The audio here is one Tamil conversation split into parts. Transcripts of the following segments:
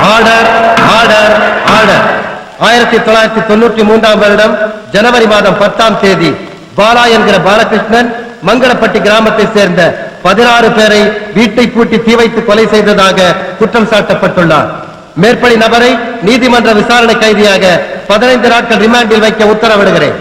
ஆர்டர் ஆர்டர் ஆர்டர் 1993 வருடம் ஜனவரி மாதம் 10ஆம் தேதி பாலா என்கிற பாலகிருஷ்ணன் மங்களப்பட்டி கிராமத்தை சேர்ந்த 16 பேரை வீட்டை பூட்டி தீ வைத்து கொலை செய்ததாக குற்றம் சாட்டப்பட்டுள்ளார். மேற்படி நபரை நீதிமன்ற விசாரணை கைதியாக 15 நாட்கள் ரிமாண்டில் வைக்க உத்தரவிடுகிறேன்.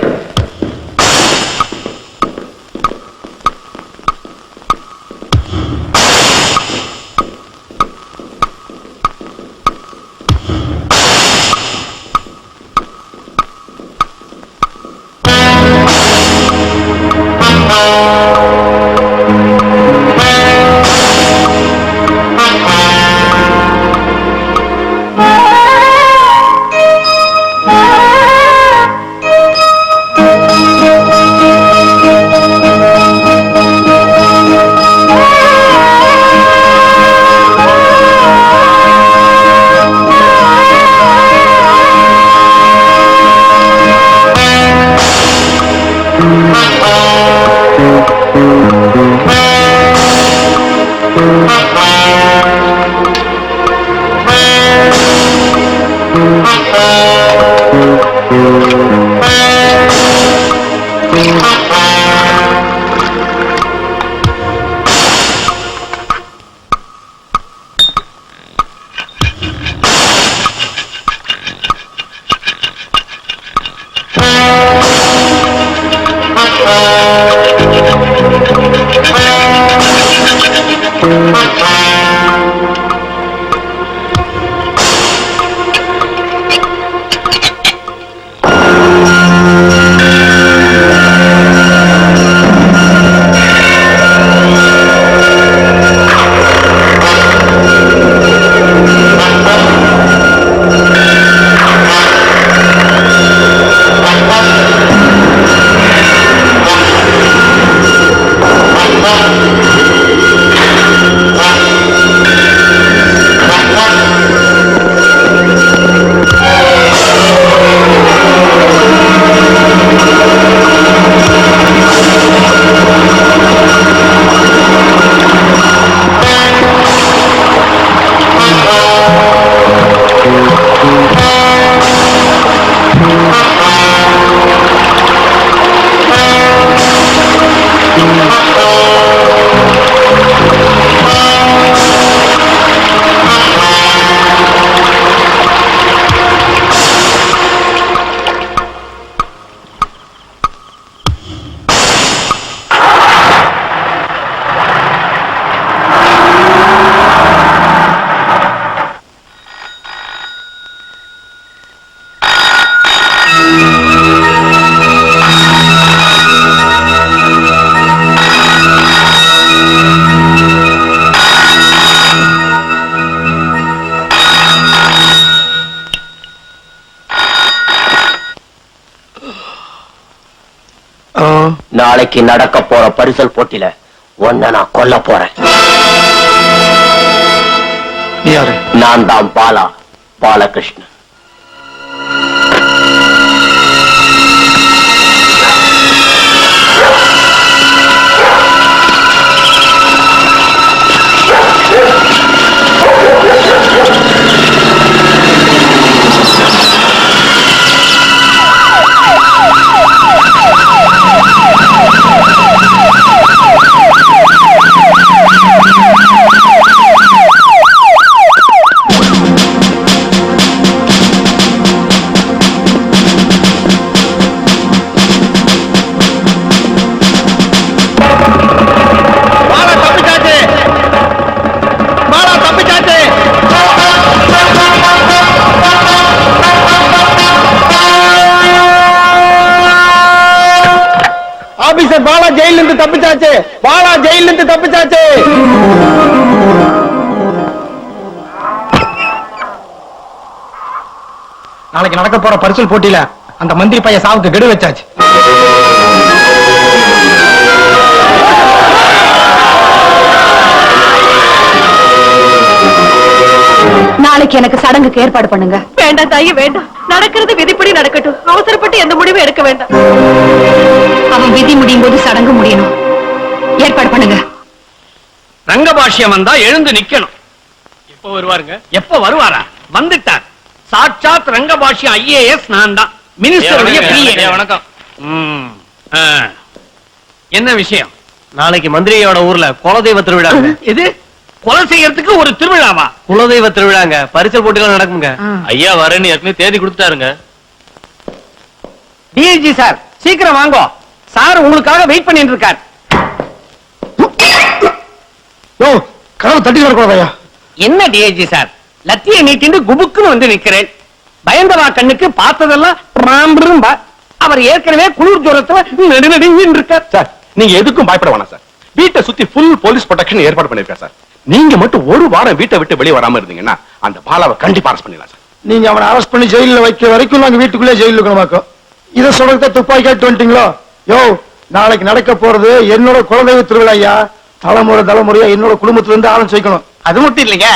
நாளைக்கு நடக்க போற பரிசல் போட்டியில ஒன்ன நான் கொல்ல போறேன். நான் தான் பாலா பாலகிருஷ்ணன். பாலா ஜெயிலிருந்து தப்பிச்சாச்சு. பாலா ஜெயிலிருந்து தப்பிச்சாச்சு. நாளைக்கு நடக்க போற பரிசல் போட்டியில அந்த மந்திரி பையன் சாவுக்கு கெடு வச்சாச்சு. நாளைக்கு எனக்கு சடங்குக்கு ஏற்பாடு பண்ணுங்க. வேண்டாம் தாயி, வேண்டாம். நடக்கிறது விதிப்படி நடக்கட்டும். அவசரப்பட்டு எந்த முடிவும் எடுக்க வேண்டாம். அவன் விதி முடியும் போது சடங்கு முடியணும். ஏற்பாடு பண்ணுங்க. ரங்கபாஷ்யம் வந்தா எழுந்து நிக்கணும். எப்ப வருவாருங்க? எப்ப வருவாரா? வந்துட்டார். சாட்சாத் ரங்கபாஷி IAS நான் தான், மினிஸ்டருடைய PA. வணக்கம். என்ன விஷயம்? நாளைக்கு மந்திரியோட ஊர்ல குலதெய்வ திருவிழாங்க. இது கொலை செய்யறதுக்கு ஒரு திருவிழாவா? குலதெய்வ திருவிழாங்க, பரிசல் போட்டிகள் நடக்குங்க. ஐயா வரேன்னு ஏற்கனவே தேதி கொடுத்துட்டாருங்க. டிஐஜி சார் சீக்கிரம் வாங்கோ, சார் உங்களுக்காக வெயிட் பண்ணிட்டு இருக்கார். கதவு தட்டி வரக்கூடாதயா? என்ன டிஐஜி சார், லத்தியை நீட்டிண்டு குபுக்குன்னு வந்து நிக்கிறேன். பயந்தவா கண்ணுக்கு பார்த்ததெல்லாம் ராம்பா. அவர் ஏற்கனவே குளிர் ஜுரத்துல நெடுநடுங்கின்னு இருக்கார். சார் நீங்க எதுக்கும் பயப்பட வேணாம் சார். வீட்டை சுத்தி ஃபுல் போலீஸ் ப்ரொடெக்ஷன் ஏற்பாடு பண்ணிருக்கேன் சார். நீங்க மட்டும் ஒரு வாரம் வீட்டை விட்டு வெளியே வராம இருந்தீங்கன்னா அந்த பாலாவை கண்டிப்பா அரெஸ்ட் பண்ணிடலாம் சார். நீங்க அவனை அரெஸ்ட் பண்ணி ஜெயில வைக்க வரைக்கும் நாங்க வீட்டுக்குள்ளே ஜெயில இருக்கணுமாக்கும். இதை சொல்றத துப்பாக்கி கேட்டு வந்துட்டீங்களோ? யோ, நாளைக்கு நடக்க போறது என்னோட குலதெய்வ திருவிழா ஐயா. தலைமுறையா என்னோட குடும்பத்துல இருந்து ஆரம்பிச்சு வைக்கணும். அது மட்டும் இல்லைங்க,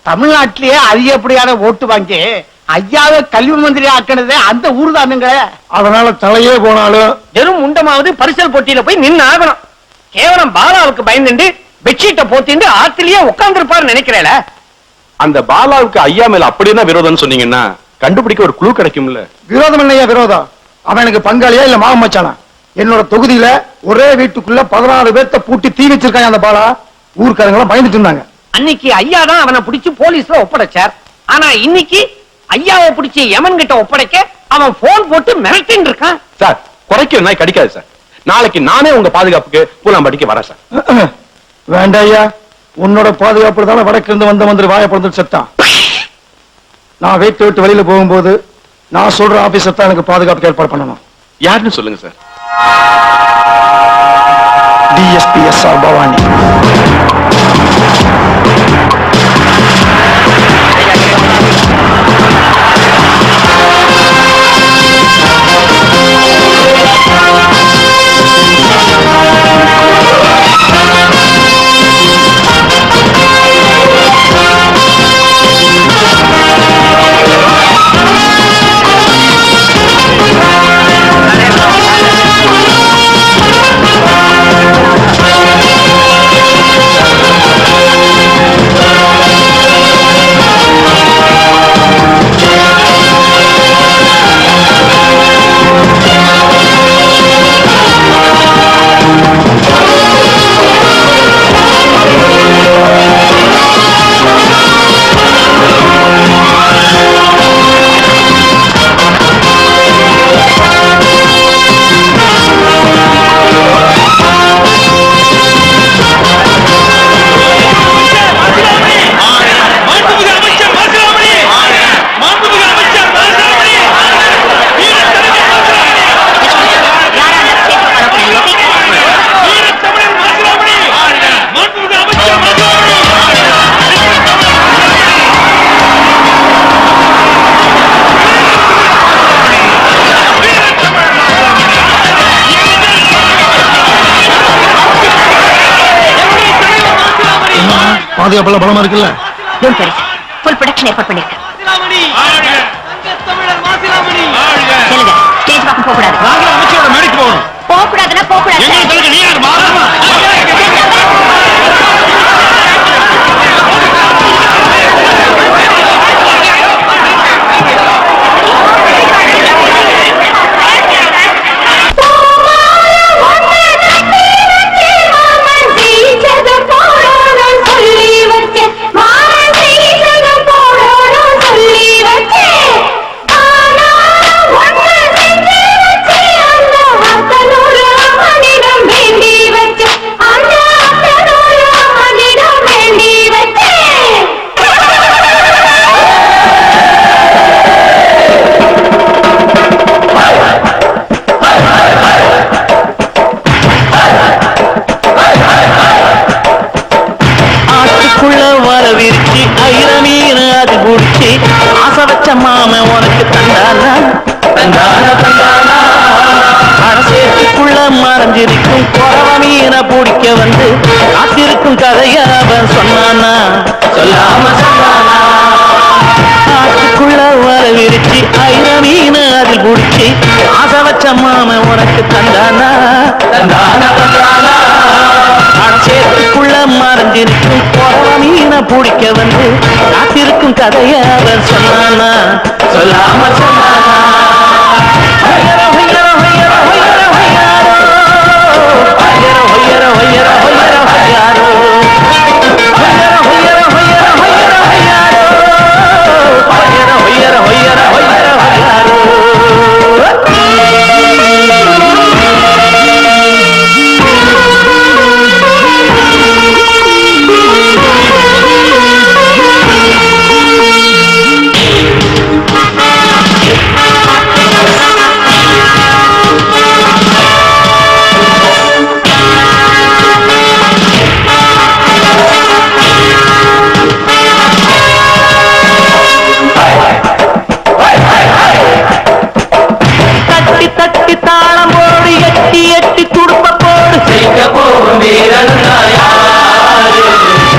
தமிழ்நாட்டிலேயே அதிகப்படியான ஓட்டு வாங்கி ஐயாவை கல்வி மந்திரி ஆக்கினதே அந்த ஊர் தானுங்க. அதனால தலையே போனாலும் வெறும் முண்டமாவது பரிசல் போட்டியில போய் நின்னு ஆகணும். கேவலம் பாலாவுக்கு பயந்துண்டு பெட்ஷீட்டை போத்திண்டு ஆத்திலேயே உட்கார்ந்து இருப்பாரு நினைக்கிறேன். அந்த பாலாவுக்கு ஐயா மேல அப்படியே விரோதம்னு சொன்னீங்கன்னா கண்டுபிடிக்க ஒரு குழு கிடைக்கும்ல. விரோதம் இல்லையா? விரோதம் அவன் எனக்கு பங்காளியா இல்ல மாமன் மச்சானா? என்னோட தொகுதியில ஒரே வீட்டுக்குள்ள 16 பேர்த்த பூட்டி தீ வச்சிருக்காங்க அந்த பாலா. ஊர்க்காரங்க பயந்துட்டு இருந்தாங்க. அன்னைக்கு ஐயா தான் அவனை பிடிச்சு போலீஸ்ல ஒப்படைச்சார். ஆனா இன்னைக்கு ஐயாவை பிடிச்சி யமன் கிட்ட ஒப்படைக்க அவன் போன் போட்டு மிரட்டின்னு இருக்கான். சார் குறைக்கிற நாய் கடிக்காது சார். நாளைக்கு நானே உங்க பாதுகாப்புக்கு பூலாம்பட்டிக்கு வரேன் சார். வேண்டாம் ஐயா, உன்னோட பாதுகாப்பு தானே வடக்கு இருந்து வந்த மந்திரி வாய பிறந்து செத்தான். நான் வீட்டை விட்டு வெளியில போகும்போது நான் சொல்ற ஆபீசர் தான் எனக்கு பாதுகாப்புக்கு ஏற்பாடு பண்ணணும். யாருன்னு சொல்லுங்க சார். DSP SR Bhavani. பாதுகாப்பு பலமா இருக்குல்ல? ஃபுல் ப்ரொடக்ஷன் ஏற்பாடு பண்ணிருக்கேன். சொல்லுங்க, ஸ்டேஜ் பக்கம் போக கூடாது. போக கூடாதுன்னா போக கூடாது. மாம உனக்கு தந்தானா அரசேத்துக்குள்ள மறைஞ்சிருக்கும் குறவ மீனை பிடிக்க வந்து காத்திருக்கும் கதைய அவன் சொன்னானா சொல்லாம சொன்னானா ஆட்டுக்குள்ள வர விரிச்சு ஐர மீன் அதில் பிடிச்சி ஆசை வச்ச மாம உனக்கு தந்தானா தந்தானா அரசேத்துக்குள்ள மறைஞ்சிருக்கும் குறவ மீன் மீனை பிடிக்க வந்து காத்திருக்கும் கதைய அவன் சொன்னானா சொல்லாம சொன்னானா ஹொய்யரோ ஹொய்யரோ ஹொய்யரோ ஹொய்யரோ ஹொய்யாரோ ஹொய்யரோ ஹொய்யரோ ஹொய்யரோ ஹொய்யரோ ஹொய்யாரோ ஹொய்யரோ ஹொய்யரோ ஹொய்யரோ ஹொய்யரோ ஹொய்யாரோ ஹொய்யரோ ஹொய்யரோ ஹொய்யரோ ஹொய்யரோ ஹொய்யாரோ தட்டி தட்டி தாளம் போடு எட்டி எட்டி துடுப்ப போடு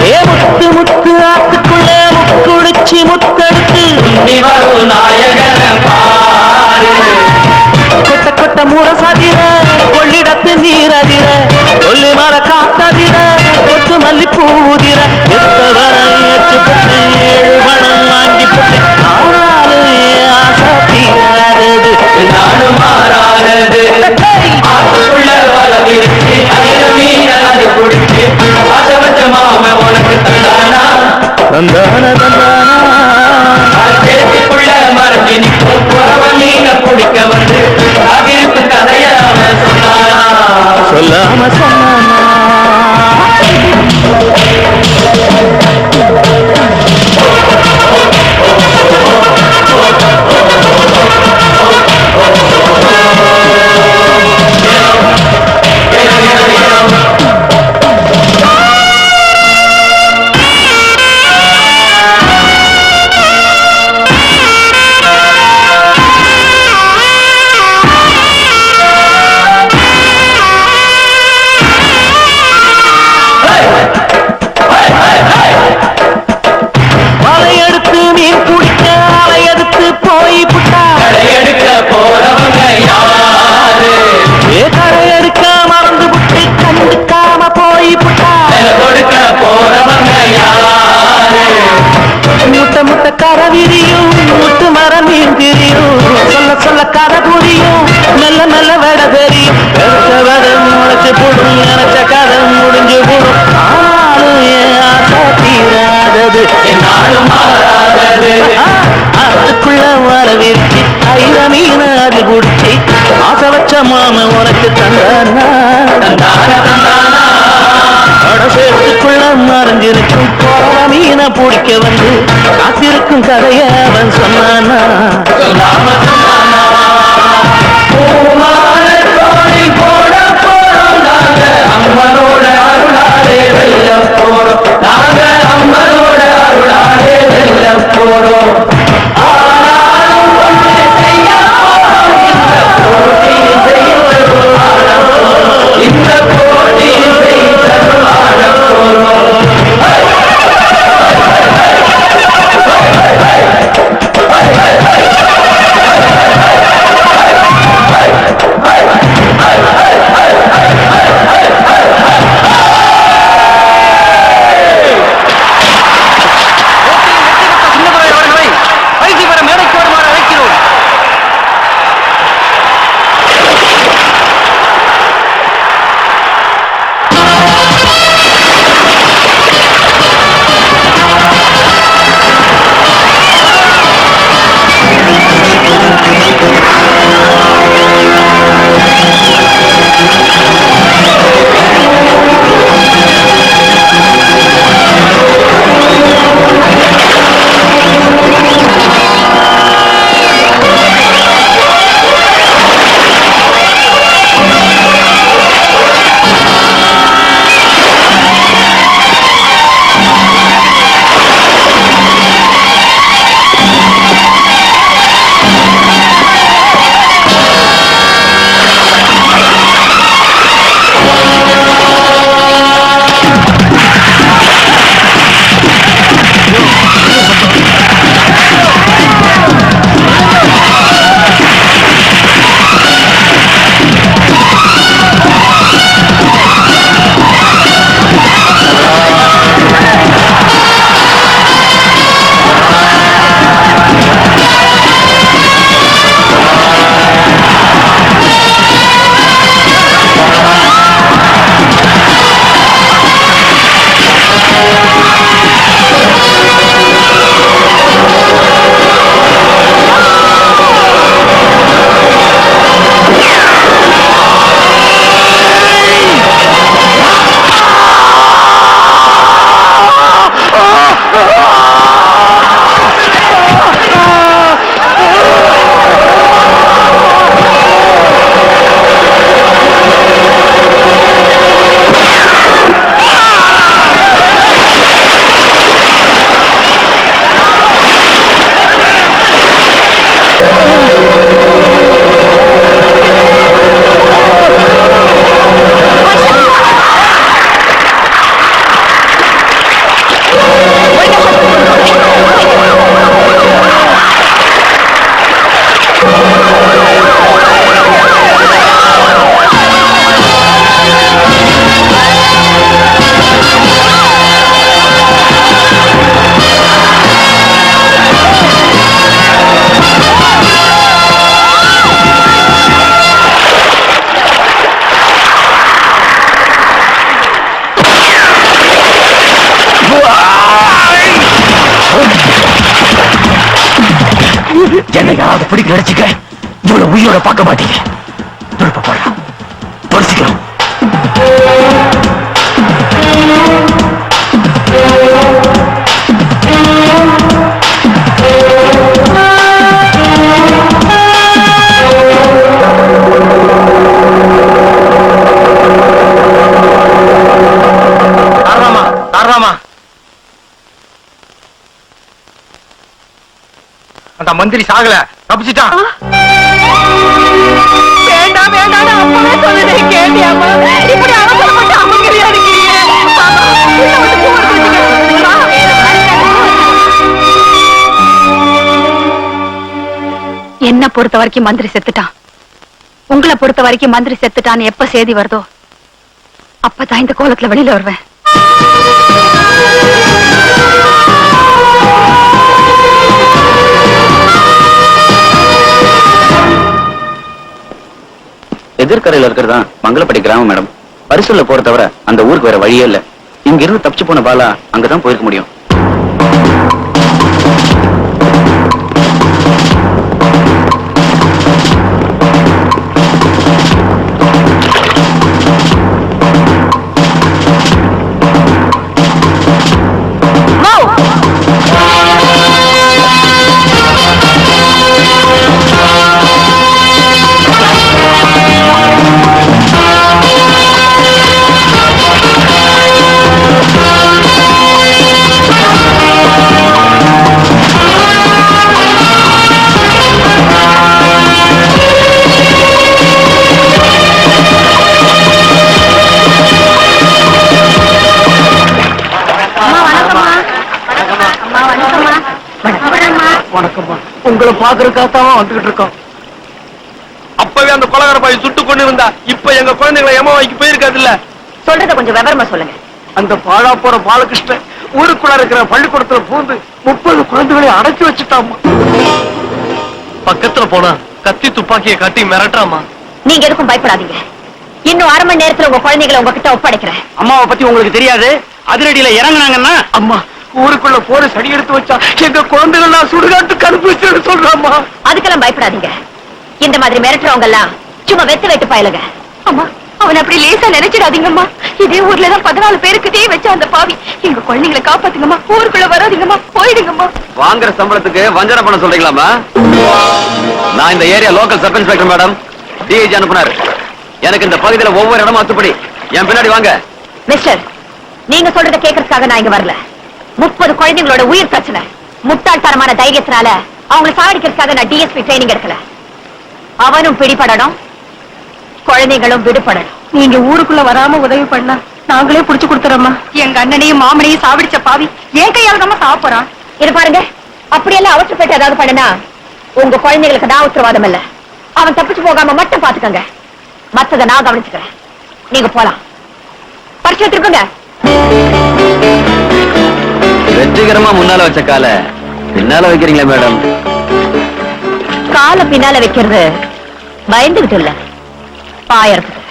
ஏ முத்து முத்து ஆத்துக்குள்ள முக்குடிச்சி முத்தெடுத்து கொட்ட கொட்ட மூட சாதிர கொள்ளிடத்து நீரதிர கொல்லி மர காத்ததிர கொத்து மல்லி பூதிர ஏழு பணம் வாங்கி போட்டு ஆனாலும் ஆசை தீராதது நானும் மாறாதது ஆத்துக்குள்ள வளர்ச்சி மீனாது குடிச்சு ஆசவச்ச மாம உனக்கு தந்தானா தந்தான தந்தானா சேர்த்துக்குள்ள மறைஞ்சி நிற்கும் புறவ மீன பிடிக்க வந்து அகிருக்கு கதைய அவன் சொன்னானா சொல்லாம சொன்னானா வலையெடுத்து மீன் பிடிக்க அலையெடுத்து போய் புட்டா கரையெடுக்க போறவங்க யாரு ஏ கரையெடுக்க மறந்து புட்டு கண்டுக்காம போய் புட்டா கொடுக்க போறவங்க யாரு முட்டை முட்டை கரை விரியும் முட்டு மரம் மீன் திரியும் சொல்ல சொல்ல கதை புரியும் மெல்ல மெல்ல விட தெரியும் வட முளைச்சு போடும் நினைச்ச கதை முடிஞ்சு போடும் ஆனாலும் என் ஆசை தீராதது என்னாலும் மாறாதது அதுக்குள்ள வரவிருச்சு ஐர மீன அது குடிச்சு ஆசை வச்ச மாம உனக்கு தந்தானா சேர்த்துக்குள்ள மறைஞ்சிருக்கும் கோர மீனை பிடிக்க வந்து காத்திருக்கும் கதைய அவன் சொன்னானா சொல்லாம சொன்னானா போட போறோம் நாங்க அம்மனோட அருளாலே வெல்ல போறோம் நாங்க அம்மனோட அருளாலே வெல்ல போறோம் ஆனாலும் ஒன்று செய்ய இந்த போட்டி செய்ய போறோம் என்ன யாராவது பிடிக்க நினைச்சுக்க இவ்வளவு உயிரோட பார்க்க மாட்டீங்க. துடுப்ப போடுறா, பொடிச்சுக்கலாம். அந்த மந்திரி சாகல, தப்பிச்சிட்டான். வேண்டாம் வேண்டாம், அப்பவே சொன்னதை கேட்டியாமா? இப்படி அவசரப்பட்டு அமைதியா இருக்கீங்க. மாமா, உள்ள வந்து பூ வச்சுக்க. என்ன பொறுத்த வரைக்கும் மந்திரி செத்துட்டான். உங்களை பொறுத்த வரைக்கும் மந்திரி செத்துட்டான்னு எப்ப செய்தி வருதோ அப்பதான் இந்த கோலத்துல வெளியில வருவேன். எதிர்கரையில இருக்கிறதா மங்களப்பட்டி கிராமம் மேடம். பரிசுல போற தவிர அந்த ஊருக்கு வேற வழியே இல்ல. இங்க இருந்து தப்பிச்சு போன பாலா அங்கதான் போயிருக்க முடியும். உங்களை பாக்குறதுக்காகத்தான் வந்துகிட்டு இருக்கோம். அப்பவே அந்த கொலகார பாய் சுட்டு கொண்டு இருந்தா இப்ப எங்க குழந்தைங்களை ஏமாவாய்க்கு போயிருக்காது இல்ல. சொல்றத கொஞ்சம் விவரமா சொல்லுங்க. அந்த பாழா போற பாலகிருஷ்ணன் ஊருக்குள்ள இருக்கிற பள்ளிக்கூடத்துல பூந்து 30 குழந்தைகளை அடைச்சு வச்சுட்டாமா. பக்கத்துல போனா கத்தி துப்பாக்கியை காட்டி மிரட்டுறாமா. நீங்க எதுக்கும் பயப்படாதீங்க. இன்னும் 1/2 மணி நேரத்துல உங்க குழந்தைகளை உங்ககிட்ட ஒப்படைக்கிறேன். அம்மாவை பத்தி உங்களுக்கு தெரியாது. அதிரடியில இறங்குனாங்கன்னா அம்மா ஊருக்குள்ள போற சடி எடுத்து வச்சா எங்க குழந்தைகள் சுடுகாட்டுக்கு அனுப்பிச்சு சொல்றாமா. அதுக்கெல்லாம் பயப்படாதீங்க. இந்த மாதிரி மிரட்டுறவங்க எல்லாம் சும்மா வெத்து வெட்டு பயலுங்க. அம்மா, அவன் அப்படி லேசா நினைச்சிடாதீங்கம்மா. இதே ஊர்லதான் 14 பேருக்கு தீ வச்ச அந்த பாவி. எங்க குழந்தைங்களை காப்பாத்துங்கம்மா. ஊருக்குள்ள வராதீங்கம்மா, போயிடுங்கம்மா. வாங்குற சம்பளத்துக்கு வஞ்சனை பண்ண சொல்றீங்களாமா? நான் இந்த area local sub inspector madam. DIG அனுப்புனாரு. எனக்கு இந்த பகுதியில ஒவ்வொரு இடமும் அத்துப்படி. என் பின்னாடி வாங்க. மிஸ்டர், நீங்க சொல்றத கேட்கறதுக்காக நான் இங்க வரல. 30 குழந்தைங்களோட உயிர் பிரச்சனை. முட்டாள்தனமான தைரியத்தினால அவங்களை சாவடிக்கிறதுக்காக நான் டிஎஸ்பி ட்ரைனிங் எடுக்கல. அவனும் பிடிபடணும், குழந்தைகளும் விடுபடணும். நீங்க ஊருக்குள்ள வராம உதவி பண்ணா நாங்களே புடிச்சு கொடுத்துறோமா. எங்க அண்ணனையும் மாமனையும் சாவடிச்ச பாவி என் கையால தான் சாப்பிடுறான். இது பாருங்க, அப்படியெல்லாம் அவசரப்பட்டு ஏதாவது பண்ணுனா உங்க குழந்தைகளுக்கு நான் உத்தரவாதம் இல்ல. அவன் தப்பிச்சு போகாம மட்டும் பாத்துக்கங்க. மத்தத நான் கவனிச்சுக்கிறேன். நீங்க போலாம். பரிசு திருப்புங்க. வெற்றிகரமா முன்னால வச்ச கால பின்னால வைக்கிறீங்களா மேடம்? கால பின்னால வைக்கிறது பயந்துகிட்டு இல்ல, பாயறதுக்கு.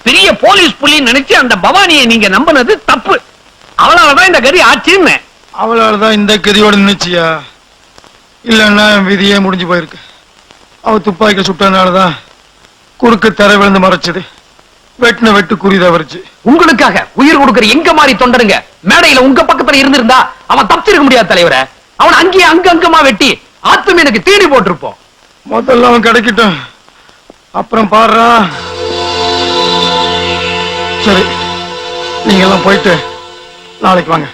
பெரிய போலீஸ் புலி நினைச்சு அந்த பவானியை நீங்க நம்பினது தப்பு. அவளாலதான் இந்த கதி ஆச்சுன்னு. அவளாலதான் இந்த கதியோட நினைச்சியா? இல்லன்னா விதியே முடிஞ்சு போயிருக்கு. அவ துப்பாக்கி சுட்டனாலதான் குறுக்கு தரை விழுந்து மறைச்சது. வெட்டின வெட்டு குறிதா வரைச்சு. உங்களுக்காக உயிர் கொடுக்கிற எங்க மாதிரி தொண்டருங்க மேடையில உங்க பக்கத்துல இருந்திருந்தா அவன் தப்பிச்சிருக்க முடியாது தலைவரை. அவன் அங்கேயே அங்கமா வெட்டி ஆத்துமே எனக்கு தேடி போட்டிருப்போம். முதல்ல அவன் கிடைக்கட்டும், அப்புறம் பாடுறா. சரி, நீங்க எல்லாம் போயிட்டு நாளைக்கு வாங்க.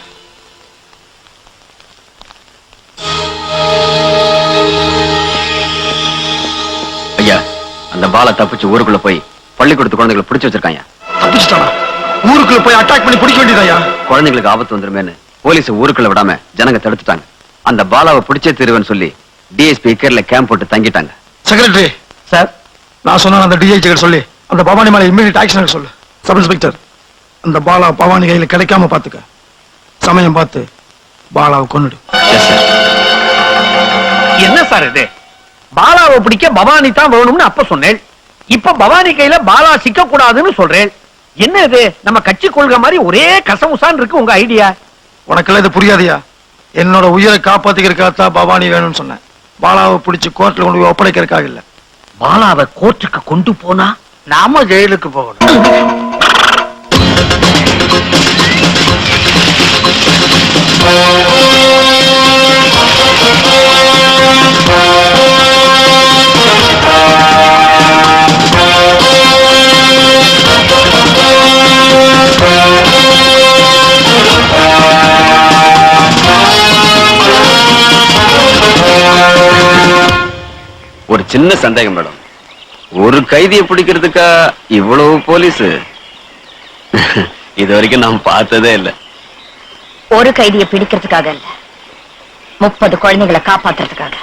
ஐயா, அந்த பாலை தப்பிச்சு ஊருக்குள்ள போய் பள்ளிக்கூடத்து குழந்தைகளை பிடிச்சு வச்சிருக்காங்க. தப்பிச்சுட்டானா? ஊருக்குள்ள போய் அட்டாக் பண்ணி பிடிக்க வேண்டியதாயா? குழந்தைங்களுக்கு ஆபத்து வந்துருமேன்னு போலீஸ் ஊருக்குள்ள விடாம ஜனங்க தடுத்துட்டாங்க. அந்த பாலாவை பிடிச்சே தருவேன்னு சொல்லி டிஎஸ்பி இக்கர்ல கேம்ப் போட்டு தங்கிட்டாங்க. செக்ரட்டரி சார், நான் சொன்ன அந்த டிஐ கிட்ட சொல்லி அந்த பவானி மேல இம்மீடியட் ஆக்ஷன் எடுக்க சொல்லு. சப் இன்ஸ்பெக்டர், அந்த பாலா பவானி கையில கிடைக்காம பாத்துக்க. சமயம் பார்த்து பாலாவை கொன்னுடு. என்ன சார் இது? பாலாவை பிடிக்க பவானி தான் வேணும்னு அப்ப சொன்னேன். இப்ப பவானி கையில பாலா சிக்க கூடாதுன்னு சொல்றேன். என்ன இது? நம்ம கட்சி கொள்கை மாதிரி ஒரே கசமுசான் இருக்கு உங்க ஐடியா. உனக்கெல்லாம் இது புரியாதியா? என்னோட உயிரை காப்பாத்திக்கிறதுக்காகத்தான் பவானி வேணும்னு சொன்னேன். பாலாவை பிடிச்சு கோர்ட்ல கொண்டு போய் ஒப்படைக்கிறதுக்காக இல்ல. பாலாவை கோர்ட்டுக்கு கொண்டு போனா நாம ஜெயிலுக்கு போகணும். ஒரு சின்ன சந்தேகம் மேடம், ஒரு கைதியை பிடிக்கிறதுக்கா இவ்வளவு போலீஸ்? இது வரைக்கும் நான் பார்த்ததே இல்ல. ஒரு கைதியை பிடிக்கிறதுக்காக இல்ல, 30 குழந்தைகளை காப்பாத்துறதுக்காக.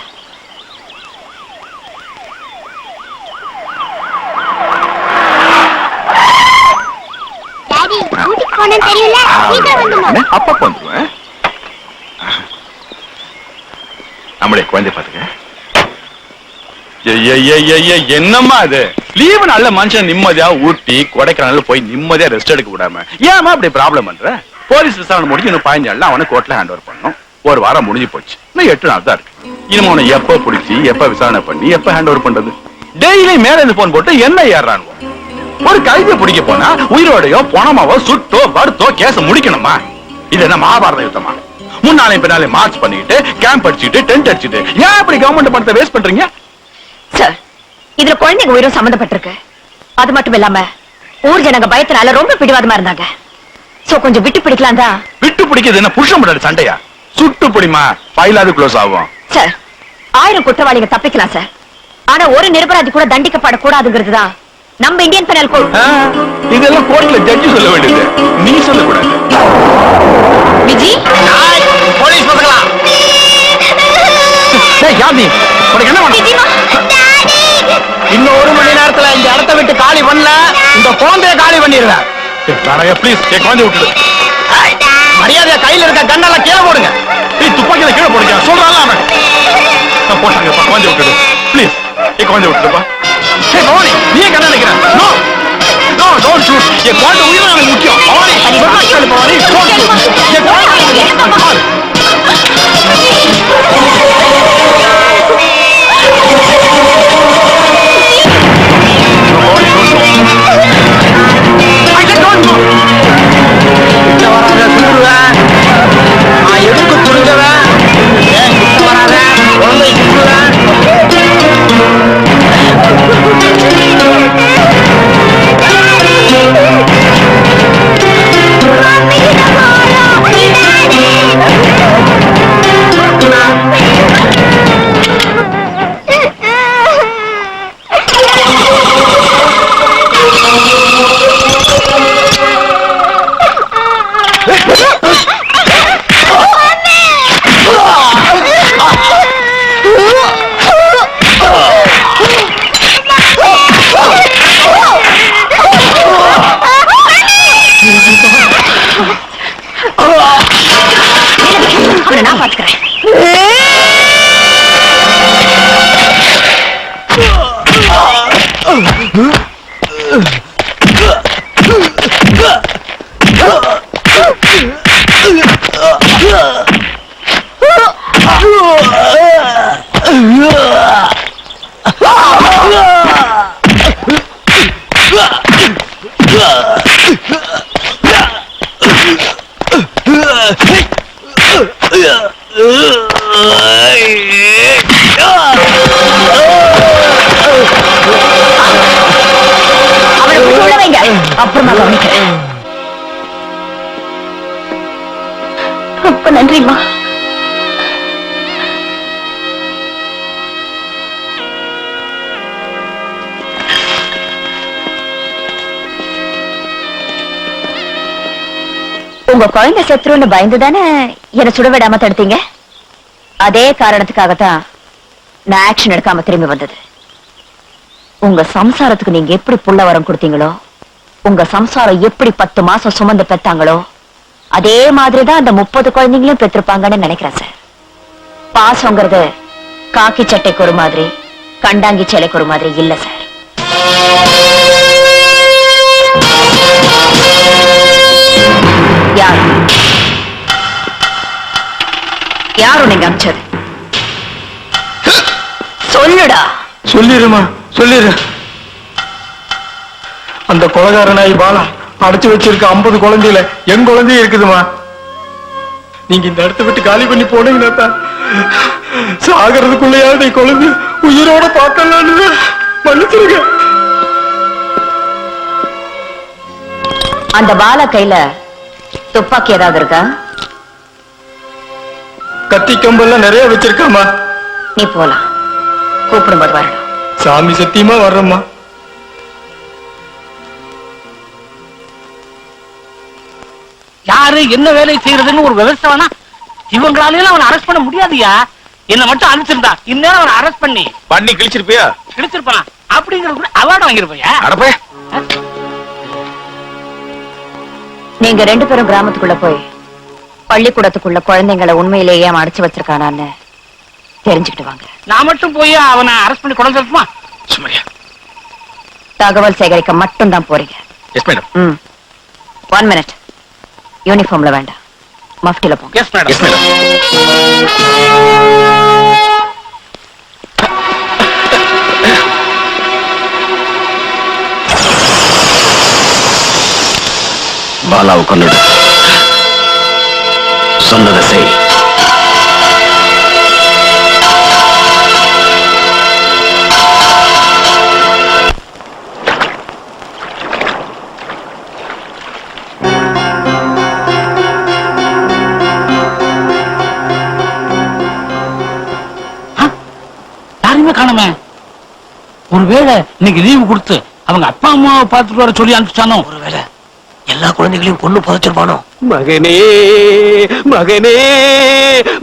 அப்பா வந்துருவேன். நம்மளே குழந்தை பாத்துக்க. என்னம்மா அது? லீவு நல்ல மனுஷன் நிம்மதியா ஊட்டி கொடைக்கானல்ல போய் நிம்மதியா ரெஸ்ட் எடுக்க விடாம ஏமா அப்படி ப்ராப்ளம் பண்ற? போலீஸ் விசாரணை முடிஞ்சு இன்னும் 15 நாள்ல அவனை கோர்ட்ல ஹேண்ட் ஓவர் பண்ணணும். ஒரு வாரம் முடிஞ்சு போச்சு, இன்னும் 8 நாள் தான் இருக்கு. இனிமே அவனை எப்ப பிடிச்சி எப்ப விசாரணை பண்ணி எப்ப ஹேண்ட் ஓவர் பண்றது? டெய்லி மேல இருந்து போன் போட்டு என்ன ஏறானுவோ? ஒரு கைதியை பிடிக்க போனா உயிரோடையோ பணமாவோ சுட்டோ வருத்தோ கேச முடிக்கணுமா? இது என்ன மகாபாரத யுத்தமா? முன்னாலே பின்னாலே மார்ச் பண்ணிட்டு கேம்ப் அடிச்சுட்டு டென்ட் அடிச்சுட்டு ஏன் இப்படி கவர்மெண்ட் பணத்தை வேஸ்ட் பண்றீங்க? சார், இதுல குழந்தைங்க உயிரும் சம்பந்தப்பட்டிருக்கு. அது மட்டும் இல்லாம ஊர் ஜனங்க பயத்தினால ரொம்ப பிடிவாதமா இருந்தாங்க. சோ கொஞ்சம் விட்டு பிடிக்கலாம் தான். விட்டு பிடிக்கிறது என்ன புருஷன் முன்னாடி சண்டையா? சுட்டு பிடிமா, ஃபைலாவது க்ளோஸ் ஆகும். சார், 1000 குற்றவாளிங்க தப்பிக்கலாம் சார். ஆனா ஒரு நிரபராதி கூட தண்டிக்கப்படக்கூடாதுங்கிறது தான் நம்ம இந்தியன் பெனல் கோட். இதெல்லாம் கோர்ட்ல ஜட்ஜி சொல்ல வேண்டியது, நீ சொல்லக்கூடாது. விஜி, போலீஸ் பசங்களா? டேய் யாமி, உனக்கு என்ன வேணும்? இன்னும் 1 மணி நேரத்துல இந்த இடத்தை விட்டு காலி பண்ணல, இந்த குழந்தைய காலி பண்ணிடுவேன். நாராயா ப்ளீஸ் என் குழந்தை விட்டுடு. மரியாதையா கையில இருக்க கண்ணெல்லாம் கீழே போடுங்க. நீ துப்பாக்கியில கீழே போடுங்க சொல்றான்ல அவன். நான் போட்டாங்கப்பா, குழந்தை விட்டுடு ப்ளீஸ். என் குழந்தை விட்டுடுப்பா. ஹே பவானி, நீ என்ன நினைக்கிற? No no don't shoot. என் குழந்தை உயிர் எனக்கு முக்கியம். பவானி சொல்லு பவானி, don't shoot. என் குழந்தை நான் பாத்துக்கிறேன். அப்புறமா கவனிக்கிறேன். ரொம்ப நன்றிம்மா. உங்க குழந்தை செத்துருன்னு பயந்துதானே என்ன சுட விடாம தடுத்தீங்க. அதே காரணத்துக்காகத்தான் நான் ஆக்ஷன் எடுக்காம திரும்பி வந்தது. உங்க சம்சாரத்துக்கு நீங்க எப்படி புள்ள வரம் கொடுத்தீங்களோ, உங்க சம்சாரம் எப்படி 10 மாசம் சுமந்து பெத்தாங்களோ, அதே மாதிரிதான் அந்த 30 குழந்தைங்களையும் பெற்றிருப்பாங்கன்னு நினைக்கிறேன் சார். பாசங்கிறது காக்கி சட்டைக்கு ஒரு மாதிரி, கண்டாங்கி சேலைக்கு ஒரு மாதிரி இல்ல சார். யாரும் நீங்க அனுப்பிச்சது சொல்லுடா. சொல்லிடுமா, சொல்லிடு. அந்த கொலகாரனாய் பாலா அடைச்சு வச்சிருக்க 50 குழந்தையில என் குழந்தையும் இருக்குதுமா. நீங்க இந்த இடத்த விட்டு காலி பண்ணி போனீங்கன்னா சாகிறதுக்குள்ளையாவது குழந்தை உயிரோட பார்க்கலான்னு மன்னிச்சிருக்க. அந்த பாலா கையில துப்பாக்கி ஏதாவது இருக்கா? கத்தி கம்பெல்லாம் நிறைய வச்சிருக்காமா. நீ போலாம், கூப்பிடும்போது வரணும். சாமி சத்தியமா வர்றம்மா. யாரு என்ன வேலை செய்யறதுன்னு ஒரு விவசாயம்னா இவங்களால அவனை அரெஸ்ட் பண்ண முடியாதுயா. என்ன மட்டும் அனுப்பிச்சிருந்தா இந்நேரம் அவனை அரெஸ்ட் பண்ணி கிழிச்சிருப்பியா? கிழிச்சிருப்பான். அப்படிங்கிறது கூட அவார்டு வாங்கிருப்பையா? அடப்பே. நீங்க 2 பேரும் கிராமத்துக்குள்ள போய் பள்ளிக்கூடத்துக்குள்ள குழந்தைங்களை உண்மையிலேயே அவன் அடைச்சு வச்சிருக்கானான்னு தெரிஞ்சுக்கிட்டு வாங்க. நான் மட்டும் போய் அவனை அரெஸ்ட் பண்ணி கொண்டு வந்துருமா? சுமரியா, தகவல் சேகரிக்க மட்டும் தான் போறீங்க. Yes madam. 1 மினிட். யூனிஃபார்ம்ல வேண்டாம், மஃப்டில போங்க. Yes madam. Yes madam. பாலாவை கொன்னுடு. சொன்னதை செய். யாருமே காணமே. ஒருவேளை இன்னைக்கு லீவு கொடுத்து அவங்க அப்பா அம்மாவை பார்த்துட்டு வர சொல்லி அனுப்பிச்சானோ? ஒருவேளை எல்லா குழந்தைகளையும் கொண்டு புதைச்சிருப்பானோ? மகனே மகனே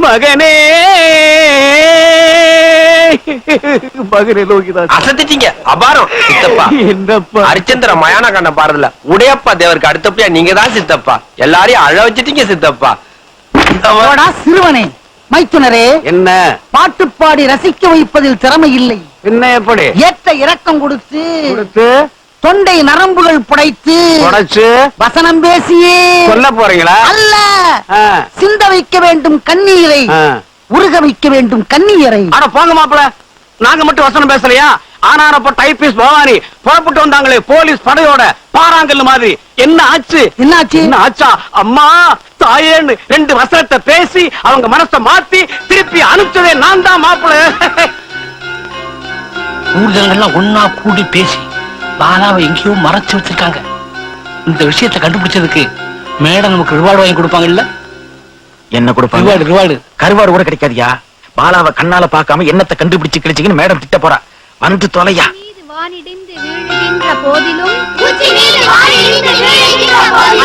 மகனே மகனே லோகிதாஸ். அசத்திட்டீங்க. அபாரம் சித்தப்பா. என்னப்பா அரிச்சந்திர மயான கண்ண பாரதில்ல உடையப்பா தேவருக்கு அடுத்தப்பா நீங்க தான் சித்தப்பா. எல்லாரையும் அழ வச்சிட்டீங்க சித்தப்பா. சிறுவனே, மைத்துனரே, என்ன பாட்டு பாடி ரசிக்க வைப்பதில் திறமை இல்லை. என்ன எப்படி ஏற்ற இரக்கம் கொடுத்து தொண்டை நரம்புகள் புடைத்து உடைச்சு வசனம் பேசியே சொல்ல போறீங்களா? அல்ல, ஆ. சிந்த வைக்க வேண்டும் கண்ணீரை, ஆ. உருக வைக்க வேண்டும் கண்ணீரை. ஆனா போங்க மாப்பிள, நாங்க மட்டும் வசனம் பேசலையா? ஆனாரப்ப டைபிஸ்ட் பவானி புறப்பட்டு வந்தாங்களே போலீஸ் படையோட பாறாங்கல் மாதிரி. என்ன ஆச்சு? என்னாச்சு? என்ன ஆச்சா? அம்மா தாயேன்னு 2 வசனத்தை பேசி அவங்க மனசை மாத்தி திருப்பி அனுப்பிச்சதே நான் தான் மாப்பிள. ஊர்ஜனங்கள்லாம் ஒன்னா கூடி பேசி பாலாவை எங்கேயோ மறைச்சு வச்சிருக்காங்க. இந்த விஷயத்தை கண்டுபிடிச்சதுக்கு மேடம் நமக்கு ரிவார்டு வாங்கி கொடுப்பாங்க. இல்ல என்ன கொடுப்பாங்க? ரிவார்டு கருவாடு கூட கிடைக்காதியா? பாலாவை கண்ணால பார்க்காம என்னத்தை கண்டுபிடிச்சு கிழிச்சிங்கன்னு மேடம் திட்ட போறா. வந்து தொலையா. வானிடிந்து வீழுகின்ற போதிலும்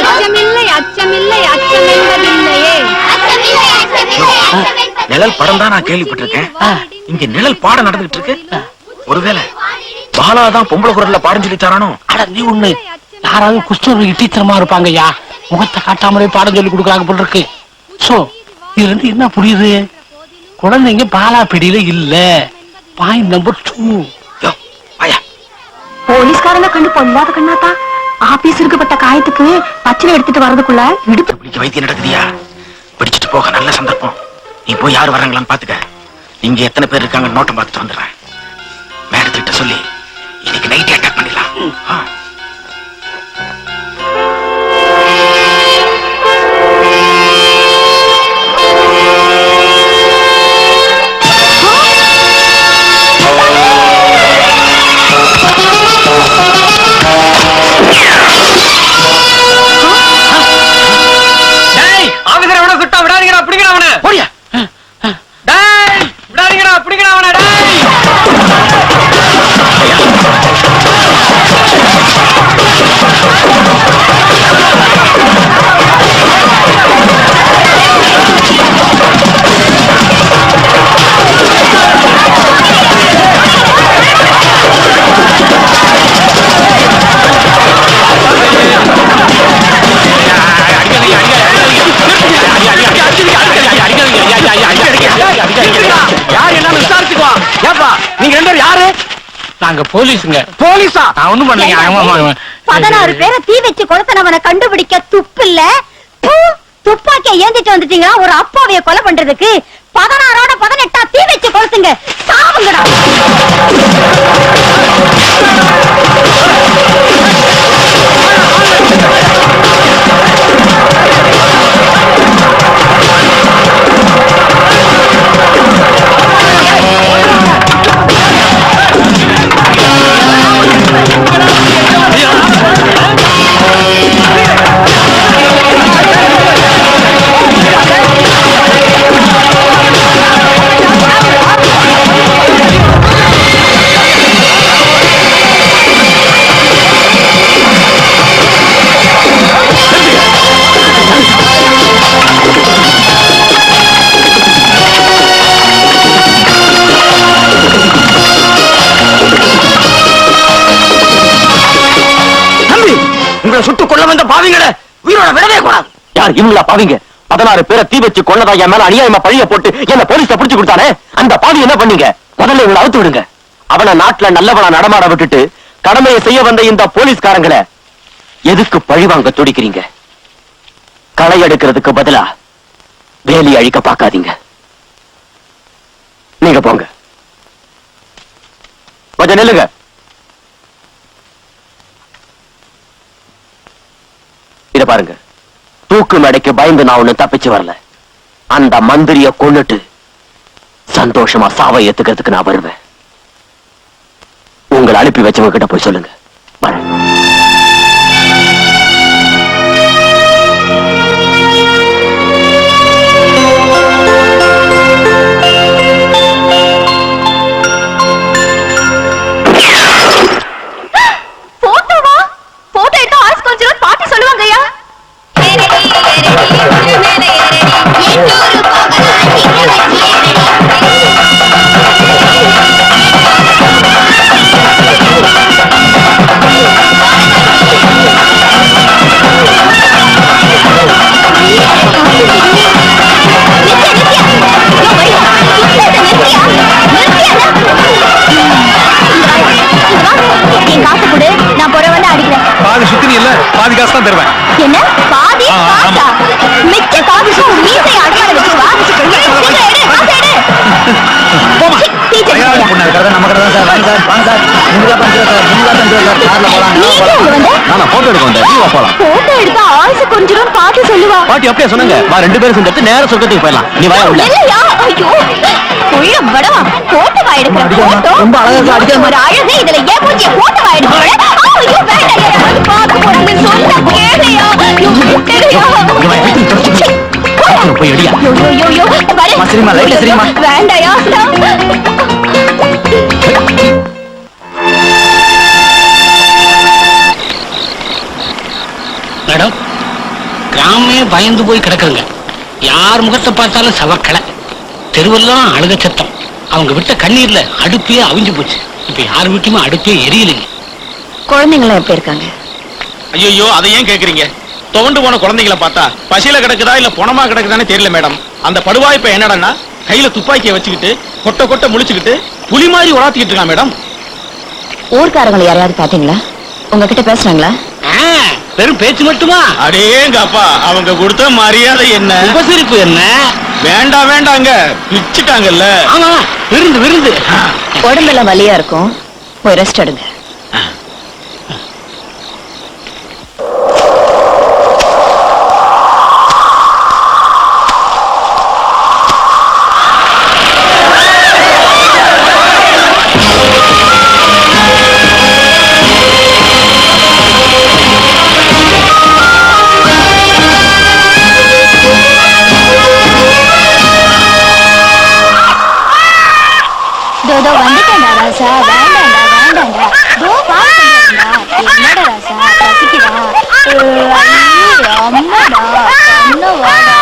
அச்சமில்லை அச்சமில்லை அச்சம் என்பதில்லையே. நிழல் படம் தான் நான் கேள்விப்பட்டிருக்கேன். இங்க நிழல் பாடம் நடந்துகிட்டு இருக்கு. ஒருவேளை பாலாதான் பொம்பளை குரல்ல பாடம் சொல்லி தரானோ? அட நீ ஒண்ணு, யாராவது குஷ்டரோகி டீச்சரமா இருப்பாங்கய்யா, முகத்தை காட்டாமலே பாடம் சொல்லி கொடுக்குறாங்க போல இருக்கு. சோ இதுல இருந்து என்ன புரியுது? குழந்தைங்க பாலா பிடியில இல்ல. Point number 2. போலீஸ்காரங்க கண்டு பொல்லாத கண்ணாத்தா ஆபீஸ் இருக்கப்பட்ட காயத்துக்கு பச்சனை எடுத்துட்டு வரதுக்குள்ள இடுப்பு பிடிக்க வைத்தியம் நடக்குதியா? பிடிச்சிட்டு போக நல்ல சந்தர்ப்பம். நீ போய் யாரு வராங்களான்னு பாத்துக்க. இங்க எத்தனை பேர் இருக்காங்க நோட்டம் பார்த்துட்டு வந்துடுறேன். மேடத்திட்ட சொல்லி இன்னைக்கு நைட் அட்டாக் பண்ணிடலாம். நாங்க போலீஸுங்க. போலீஸா? நான் ஒண்ணும் பண்ணலைங்க. ஆமா, ஆமா. 16 பேரை தீ வச்சு கொளுத்தனவனை கண்டுபிடிக்க துப்பு இல்ல. துப்பாக்கிய ஏந்திட்டு வந்துட்டீங்களா ஒரு அப்பாவிய கொலை பண்றதுக்கு? 16ஓட 18 தீ வச்சு கொளுத்துங்க, சாவுங்கடா. சுட்டுக் கொள்ள வந்த பாவிங்கள உயிரோட விடவே கூடாது. யார் இவங்களா பாவிங்க? 16 பேரை தீ வச்சு கொள்ளதா என் மேல அநியாயமா பழிய போட்டு என்ன போலீஸ புடிச்சு கொடுத்தானே, அந்த பாவி என்ன பண்ணீங்க? முதல்ல இவங்களை அவுத்து விடுங்க. அவனை நாட்டுல நல்லவனா நடமாட விட்டுட்டு கடமையை செய்ய வந்த இந்த போலீஸ்காரங்களை எதுக்கு பழிவாங்க துடிக்கிறீங்க? களை எடுக்கிறதுக்கு பதிலா வேலி அழிக்க பார்க்காதீங்க. நீங்க போங்க. கொஞ்சம் நில்லுங்க. இத பாருங்க, தூக்கு மேடைக்கு பயந்து நான் ஒண்ணு தப்பிச்சு வரல. அந்த மந்திரிய கொன்னுட்டு சந்தோஷமா சாவை ஏத்துக்கிறதுக்கு நான் வருவேன். உங்களை அனுப்பி வச்சவங்க கிட்ட போய் சொல்லுங்க. வரேன். போட்டோ எடுத்து ஆர்ஸ் கொஞ்சம் பாட்டி சொல்லுவாங்கய்யா. பாதி சுத்தினி இல்ல, பாதி காசு தான் தருவேன். என்ன பாதி காசா? மிச்ச காசு மீசை அடியால வச்சு வா. போட்டோ எடுத்தா ஆசை கொஞ்சம் பாட்டு சொல்லுவா. பாட்டி அப்படியே சொன்னாங்க. ரெண்டு பேரும் சேர்ந்து நேர சொர்க்கத்துக்கு போயிடலாம். நீ வாயா உள்ள. இல்லையா? ஐயோ உள்ள வடவா. போட்டோவா எடுக்கிற போட்டோ ரொம்ப அழகா அடிக்கிற ஒரு அழகு. இதுல ஏன் மூஞ்சிய போட்டோவா எடுக்கிற? ஐயோ வேண்டாம், பாத்து போடுங்க. சொன்ன கேளையா? ஐயோ கேளையா? போய் அடியா. ஐயோ வர சரிமா, லைட்ல சரிமா. வேண்டாயா? மேடம், கிராமே பயந்து போய் கிடக்குங்க. யார் முகத்தை பார்த்தாலும் சவக்கலை, தெருவெல்லாம் அழுக சத்தம். அவங்க விட்ட கண்ணீர்ல அடுப்பே அவிஞ்சு போச்சு. இப்ப யார் வீட்டுமே அடுப்பே எரியலைங்க. குழந்தைங்களாம் எப்படி இருக்காங்க? ஐயோ, அதை ஏன் கேக்குறீங்க? துவண்டு போன குழந்தைகளை பார்த்தா பசியில கிடக்குதா இல்ல பொணமா கிடக்குதானே தெரியல மேடம். அந்த படுவாய் இப்ப என்னடா கையில துப்பாக்கியை வச்சுக்கிட்டு கொட்ட கொட்ட முழிச்சுக்கிட்டு புலி மாதிரி உலாத்திக்கிட்டு இருக்கான் மேடம். ஊர்க்காரங்களை யாரையாவது பாத்தீங்களா? உங்ககிட்ட பேசுறாங்களா? வெறும் பேச்சு மட்டுமா? அடேங்க அப்பா, அவங்க கொடுத்த மரியாதை என்ன, உபசரிப்பு என்ன? வேண்டாம் வேண்டாங்க, பிச்சுட்டாங்கல்ல. ஆமா, விருந்து விருந்து. உடம்பெல்லாம் வலியா இருக்கும், போய் ரெஸ்ட் எடுங்க. வந்துட்டேன்டா ராசா, வேண்டாண்டா வேண்டாண்டா. தோ பாருடா, என்னடா ராசா பசிக்குதா? அம்மாடா கண்ணவாடா.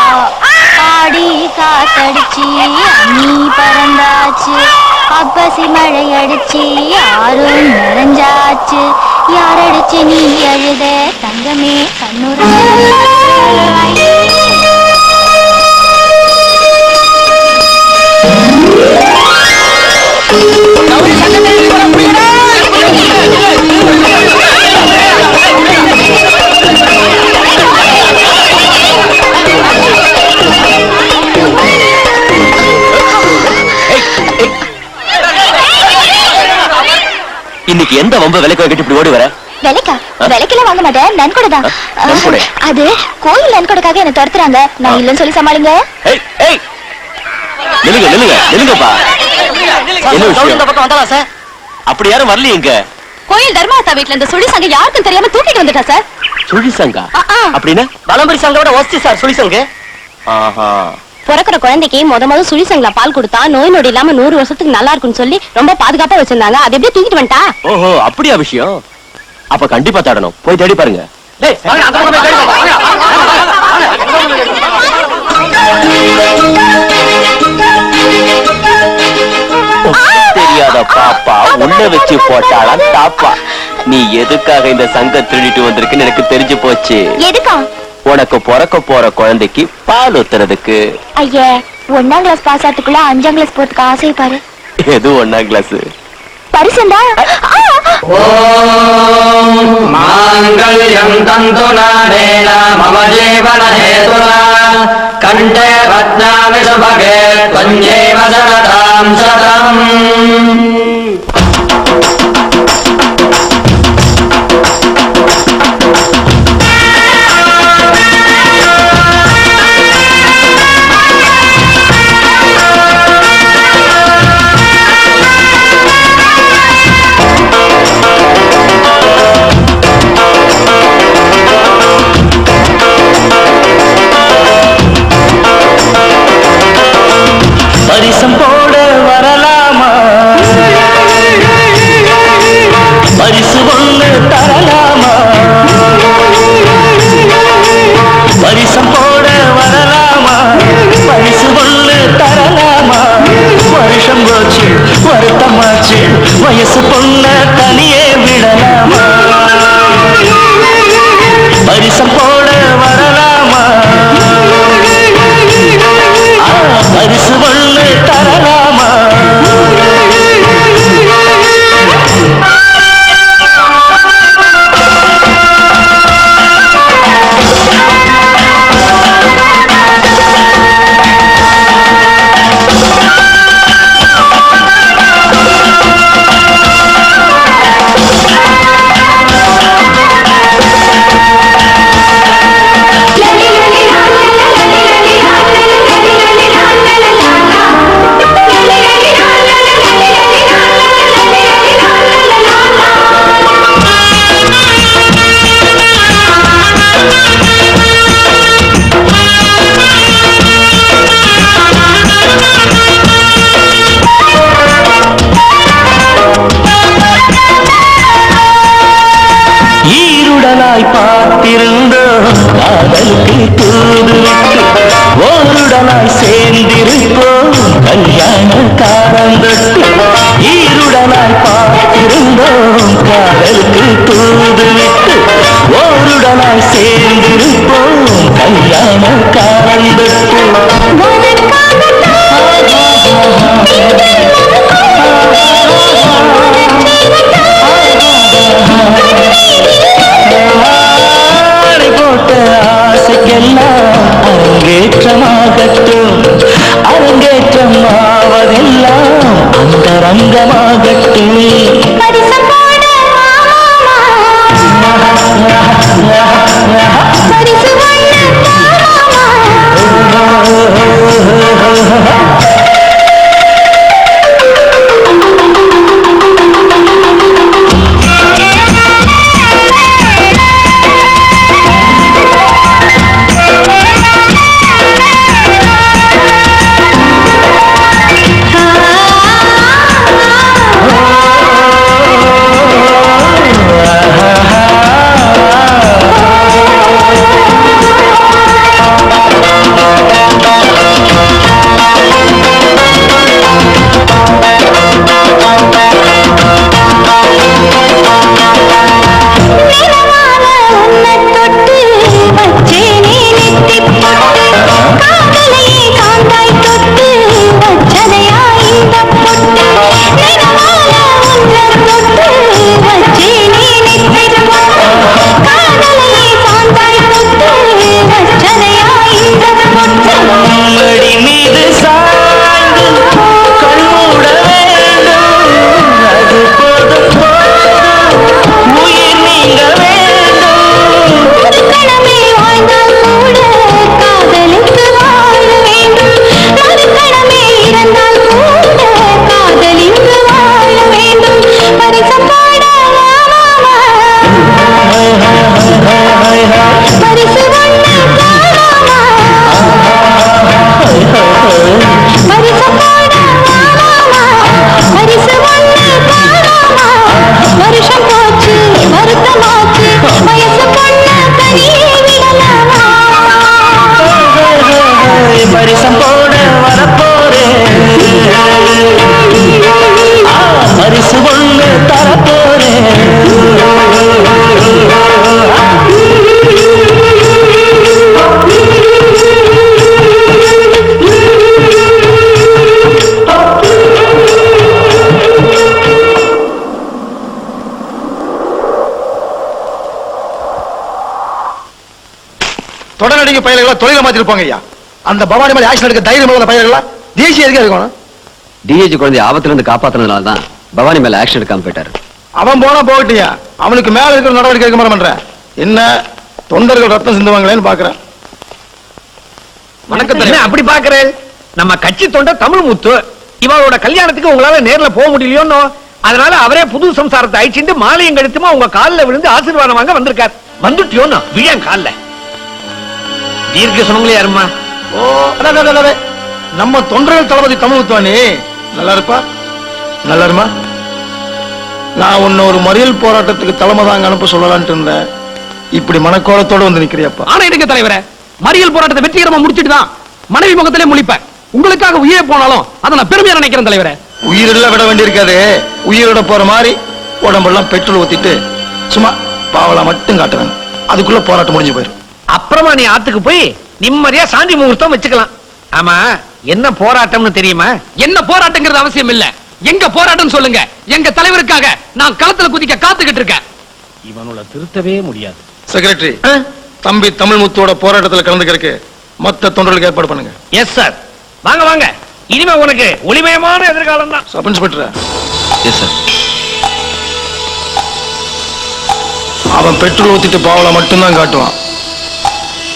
ஆடி காத்தடிச்சு அண்ணி பறந்தாச்சு, அப்பசி மழை அடிச்சு யாரும் நிறைஞ்சாச்சு. யாரடிச்சு நீ அழுத தங்கமே கண்ணுற? எந்த வம்ப விலைக்கு வாங்கிட்டு இப்படி ஓடி வர? விலைக்கா? விலைக்கெல்லாம் வாங்க மாட்டேன், நன்கொடை தான். நன்கொடை? அது கோயில் நன்கொடைக்காக என்ன துரத்துறாங்க, நான் இல்லைன்னு சொல்லி சமாளிங்க. ஏய் ஏய் நில்லுங்க நில்லுங்க நில்லுங்கப்பா. என்ன விஷயம்? இந்த பக்கம் வந்தாளா சார்? அப்படி யாரும் வரலையேங்க. கோயில் தர்மாசா வீட்டுல இந்த சுழி சங்க யாருக்கும் தெரியாம தூக்கிட்டு வந்துட்டா சார். சுழி சங்கா? அப்படின்னா வலம்பரி சங்கோட ஒஸ்தி சார் சுழி சங்கு. ஆஹா. பிறக்கிற குழந்தைக்கு முத சுழி சங்கல பால் கொடுத்தா நோய் நொடி இல்லாம 100 வருஷத்துக்கு நல்லா இருக்கும்னு சொல்லி ரொம்ப பாதுகாப்பா வச்சிருந்தாங்க. அது எப்படி தூக்கிட்டு வந்துட்டா? ஓஹோ அப்படியா விஷயம்? அப்ப கண்டிப்பா தேடணும், போய் தேடி பாருங்க. டேய் வாங்க அந்த பக்கம் போய் தேடி பாருங்க. தெரியாத பாப்பா உள்ள வச்சு போட்டாலாம் தாப்பா. நீ எதுக்காக இந்த சங்கம் திருடிட்டு வந்திருக்குன்னு எனக்கு தெரிஞ்சு போச்சு. எதுக்கா? உனக்கு பிறக்க போற குழந்தைக்கு பால் ஊத்துறதுக்கு. ஐயா, 1ஆம் கிளாஸ் பாஸ் ஆகிறதுக்குள்ள 5ஆம் கிளாஸ் போறதுக்கு ஆசை பாரு. எது 1ஆம் கிளாஸ்? பரிசுண்டா? மாங்கல்யம் தந்துநானேன மம ஜீவன ஹேதுனா கண்டே பத்னாமி சுபகே த்வஞ்சேவ சரதாம் சதம். பரிசம் போட வரலாமா, பரிசு ஒண்ணு தரலாமா, பரிசம் போட வரலாமா, பரிசு ஒண்ணு தரலாமா. வருஷம் போச்சு வருத்தமாச்சு, வயசு பொண்ண தனியே விடலாமா. பரிசம் போட வரலாமா, பரிசு ஒண்ணு தரலாமா. ஈருடனாய் பார்த்திருந்தோம் காதலுக்கு தூதுவிட்டு, ஓருடனாய் சேர்ந்திருப்போம் கல்யாண காரந்தொட்டு. ஈருடனாய் பார்த்திருந்தோம் காதலுக்கு தூதுவிட்டு, ஓருடனாய் சேர்ந்திருப்போம் கல்யாண காரந்தொட்டு. போட்ட ஆசைக்கெல்லாம் அரங்கேற்றமாகட்டும், அரங்கேற்றம் ஆவதெல்லாம் அந்தரங்கமாகட்டும். தொடரடிக்க பயிர்களா தொழில மாத்திருப்பாங்க ஐயா. அந்த பவானி மேல ஆக்ஷன் எடுக்க தைரியம் உள்ள பயிர்களா தேசிய எதுக்கு இருக்கணும்? டிஏஜி குழந்தைய ஆபத்துல இருந்து காப்பாத்துனதுனால தான் பவானி மேல ஆக்ஷன் எடுக்காம போயிட்டாரு. அவன் போனா போகட்டியா, அவனுக்கு மேல இருக்கிற நடவடிக்கை எடுக்க மாதிரி பண்ற. என்ன தொண்டர்கள் ரத்தம் சிந்துவாங்களேன்னு பாக்குறேன். வணக்கம். அப்படி பாக்குறேன். நம்ம கட்சி தொண்டர் தமிழ் முத்து இவரோட கல்யாணத்துக்கு உங்களால நேர்ல போக முடியலையோன்னு, அதனால அவரே புது சம்சாரத்தை அழிச்சுட்டு மாலையும் கழுத்துமா உங்க காலில் விழுந்து ஆசீர்வாதம் வாங்க வந்திருக்கார். வந்துட்டியோன்னு விழன் காலில் தீர்க்க சொன்னங்களே யாருமா? ஓ நம்ம தொண்டர்கள் தளபதி தமிழ் முத்துவானி நல்லா இருப்பா, நல்லா இருமா. நான் உன்ன ஒரு மறியல் போராட்டத்துக்கு தலைமை தாங்க அனுப்ப சொல்லலான்ட்டு இருந்தேன். இப்படி மனக்கோலத்தோட வந்து நிக்கிறியப்பா. ஆனா எடுங்க தலைவரே, மறியல் போராட்டத்தை வெற்றிகரமா முடிச்சிட்டு தான் மனைவி முகத்திலே முழிப்பேன். உங்களுக்காக உயிரே போனாலும் அதை நான் பெருமையா நினைக்கிறேன் தலைவரே. உயிரெல்லாம் விட வேண்டியிருக்காது. உயிரோட போற மாதிரி உடம்பெல்லாம் பெட்ரோல் ஊத்திட்டு சும்மா பாவலா மட்டும் காட்டுறாங்க. அதுக்குள்ள போராட்டம் முடிஞ்சு போயிடும். அப்புறமா நீ ஆத்துக்கு போய் நிம்மதியா சாந்தி முகூர்த்தம் வச்சுக்கலாம். ஆமா, என்ன போராட்டம்னு தெரியுமா? என்ன போராட்டங்கிறது அவசியம் இல்ல. எங்க போராட்டம் சொல்லுங்க. எங்க தலைவருக்காக நான் களத்துல குதிக்க காத்துக்கிட்டு இருக்கேன். இவனோட திருத்தவே முடியாது. செக்ரட்டரி, தம்பி தமிழ் முத்தோட போராட்டத்துல கலந்துக்கிறதுக்கு மொத்த தொண்டர்களுக்கு ஏற்பாடு பண்ணுங்க. Yes sir. வாங்க வாங்க, இனிமே உனக்கு ஒளிமயமான எதிர்காலம் தான். Sub inspector. Yes sir. அவன் பெட்ரோல் ஊத்திட்டு பாவலா மட்டும்தான் காட்டுவான்.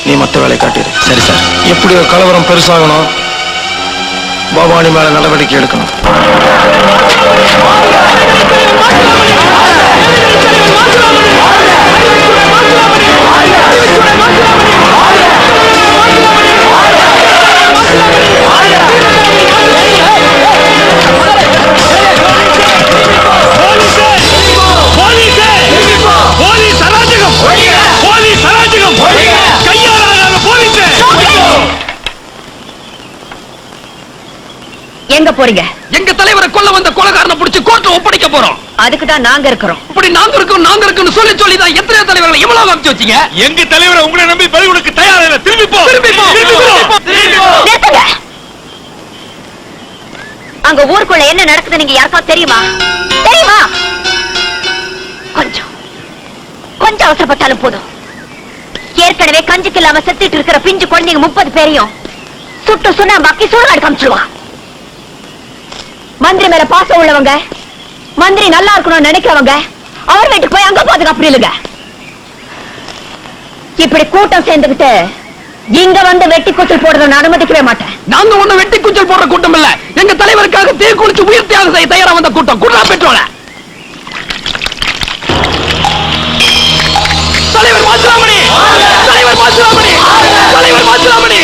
நீ மத்த வேலை காட்டிடு. சரி சார். எப்படி ஒரு கலவரம் பெருசாகணும், பவானி மேல நடவடிக்கை எடுக்கணும். எங்க போறீங்க? எங்க தலைவரை கொல்ல வந்த கொலைகாரனை பிடிச்சு கோர்ட்ல ஒப்படைக்க போறோம். அதுக்கு தான் நாங்க இருக்கிறோம். இப்படி நாங்க இருக்கோம் சொல்லி சொல்லி தான் எத்தனை தலைவர்களை எவ்வளவு அமைச்சு வச்சீங்க? எங்க தலைவரை உங்களை நம்பி பலி கொடுக்க தயாரா இல்ல. திரும்பி போ. நிறுத்துங்க. அங்க ஊருக்குள்ள என்ன நடக்குது நீங்க யாருக்காவது தெரியுமா? தெரியுமா? கொஞ்சம் அவசரப்பட்டாலும் போதும். ஏற்கனவே கஞ்சிக்கு இல்லாம செத்துட்டு இருக்கிற பிஞ்சு குழந்தைங்க 30 பேரையும் சுட்டு சுண்ணாம்பாக்கி சூறாடு காமிச்சிடுவான். மந்திரி மேல பாசம் உள்ளவங்க, மந்திரி நல்லா இருக்கணும்னு நினைக்கிறவங்க அவர் வீட்டுக்கு போய் அங்க பாதுகாப்பு இல்லைங்க. இப்படி கூட்டம் சேர்ந்துகிட்டு இங்க வந்து வெட்டி குச்சல் போடுறத நான் அனுமதிக்கவே மாட்டேன். நாங்க ஒண்ணு வெட்டி குச்சல் போடுற கூட்டம் இல்ல. எங்க தலைவருக்காக தீ குளிச்சு உயிர் தியாகம் செய்ய தயாரா வந்த கூட்டம். குடுறா பெட்ரோல. தலைவர் மாசுராமணி, தலைவர் மாசுராமணி, தலைவர் மாசுராமணி.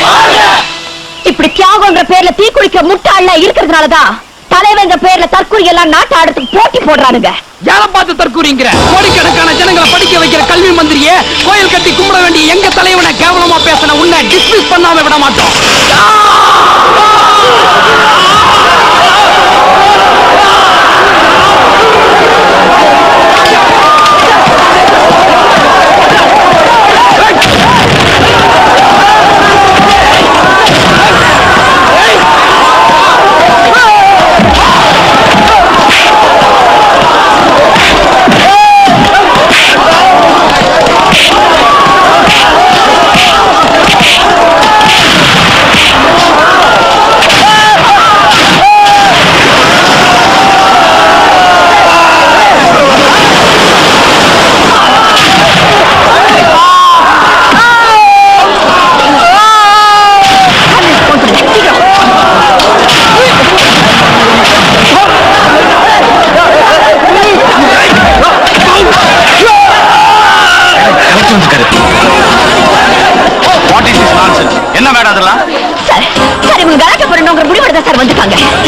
இப்படி தியாகம்ன்ற பேர்ல தீ குளிக்க முட்டாள்ல இருக்கிறதுனாலதான் தலைவங்க பேர்ல தற்கொலை எல்லாம் நாட்டு ஆடத்துக்கு போட்டி போடுறானுங்க. யார பார்த்து தற்கூறிங்கிற? கோடிக்கணக்கான ஜனங்களை படிக்க வைக்கிற கல்வி மந்திரியே கோயில் கட்டி கும்பிட வேண்டிய எங்க தலைவனை கேவலமா பேசின உன்னை டிஸ்மிஸ் பண்ணாம விட மாட்டோம்.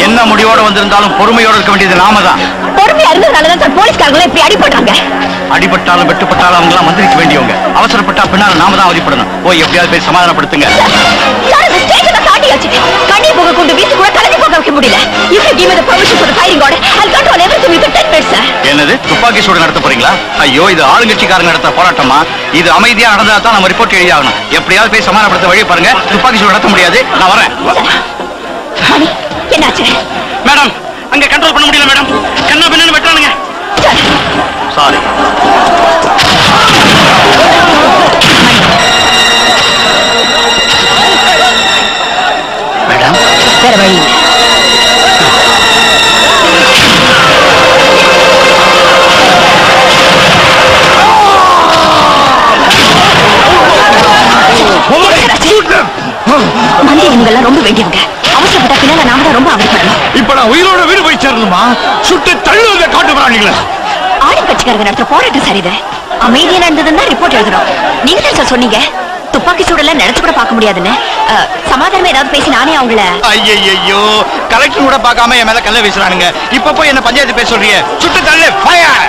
என்ன முடிவோட வந்திருந்தாலும் பொறுமையோட இருக்க வேண்டியது நாம தான். பொறுமையா இருந்ததுனாலதான் போலீஸ்காரங்களை இப்படி அடிபடுறாங்க. அடிபட்டாலும் வெட்டுப்பட்டாலும் அவங்க எல்லாம் மந்திரிக்க வேண்டியவங்க. அவசரப்பட்டா பின்னால நாம தான் அவதிப்படணும். போய் எப்படியாவது போய் சமாதானப்படுத்துங்க. கண்ணி போக கொண்டு வீட்டு கூட கலந்து போக வைக்க முடியல. என்னது துப்பாக்கி சூடு நடத்த போறீங்களா? ஐயோ, இது ஆளுங்கட்சிக்காரங்க நடத்த போராட்டமா? இது அமைதியா நடந்தா தான் நம்ம ரிப்போர்ட் எழுதி ஆகணும். எப்படியாவது போய் சமாதானப்படுத்த வழி பாருங்க. துப்பாக்கி சூடு நடத்த முடியாது. நான் வரேன். என்னாச்சு மேடம்? அங்க கண்ட்ரோல் பண்ண முடியல மேடம். கண்ணா பின்னு வெட்டானுங்க. சாரி. இவங்க எல்லாம் ரொம்ப வேண்டியவங்க. அவசரப்பட்ட பின்னால நாம தான் ரொம்ப அவசரப்படணும். இப்ப நான் உயிரோட வீடு போய் சேரணுமா? சுட்டு தள்ளுவதை காட்டு போறாங்களே. ஆளுங்கட்சிக்காரங்க நடத்துற போராட்டம் சரிது. அமைதியா நடந்ததுன்னா ரிப்போர்ட் எழுதுறோம். நீங்க தான் சார் சொன்னீங்க துப்பாக்கி சூடெல்லாம் நினைச்சு கூட பார்க்க முடியாதுன்னு. சமாதானமா ஏதாவது பேசி நானே அவங்கள. ஐயோ, கலெக்டர் கூட பார்க்காம என் மேல கல்ல வீசுறானுங்க. இப்ப போய் என்ன பஞ்சாயத்து பேச சொல்றீங்க? சுட்டு தள்ளு, ஃபயர்!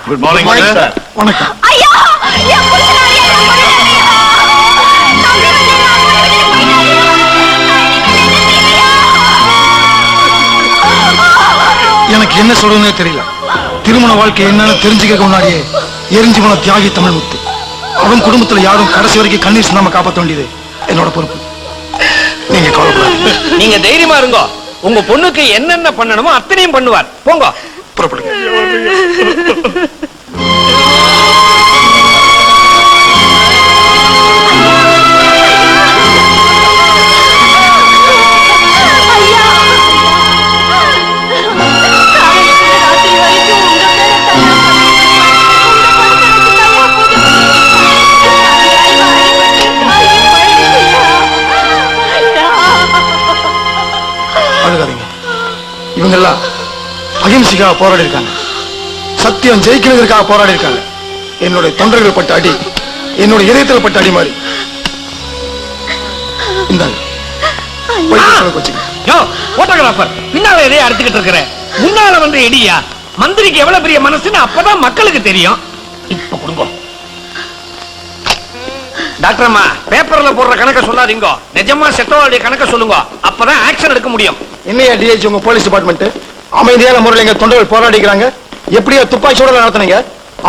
Good morning sir. வணக்கம். ஐயா என் புருஷனாரியா எனக்கு என்ன சொல்றதுன்னே தெரியல. திருமண வாழ்க்கை என்னன்னு தெரிஞ்சுக்க முன்னாடியே எரிஞ்சு போன தியாகி தமிழ்முத்து. அவன் குடும்பத்துல யாரும் கடைசி வரைக்கும் கண்ணீர் சிந்தாம காப்பாற்ற வேண்டியது என்னோட பொறுப்பு. நீங்க கவலைப்படாதீங்க. நீங்க தைரியமா இருங்கோ. உங்க பொண்ணுக்கு என்னென்ன பண்ணணுமோ அத்தனையும் பண்ணுவார். போங்க, புறப்படுங்க. அழுகாதீங்க. இவங்கெல்லாம் அகிம்சைக்காக போராடி இருக்காங்க. சத்தியம் ஜெயிக்கிறதுக்காக போராடி இருக்காங்க. என்னுடைய தொண்டர்கள் பட்ட அடி என்னோட இதயத்தில் பட்ட அடி மாதிரி. இந்தாங்க போட்டோகிராஃபர் பின்னால எதையா அடிச்சுக்கிட்டு இருக்கிற முன்னால வந்து எடியா. மந்திரிக்கு எவ்வளவு பெரிய மனசுன்னு அப்பதான் மக்களுக்கு தெரியும். இப்ப கொடுங்க டாக்டர் அம்மா. பேப்பர்ல போடுற கணக்க சொல்லாதீங்க. நிஜமா செத்தவாளுடைய கணக்க சொல்லுங்க. அப்பதான் ஆக்ஷன் எடுக்க முடியும். என்னையா டிஐஜி உங்க போலீஸ் டிபார்ட்மெண்ட் அமைதியான முறையில் எங்க தொண்டர்கள் போராடிக்கிறாங்க. எப்படியா துப்பாக்கி சூடல நடத்துனீங்க?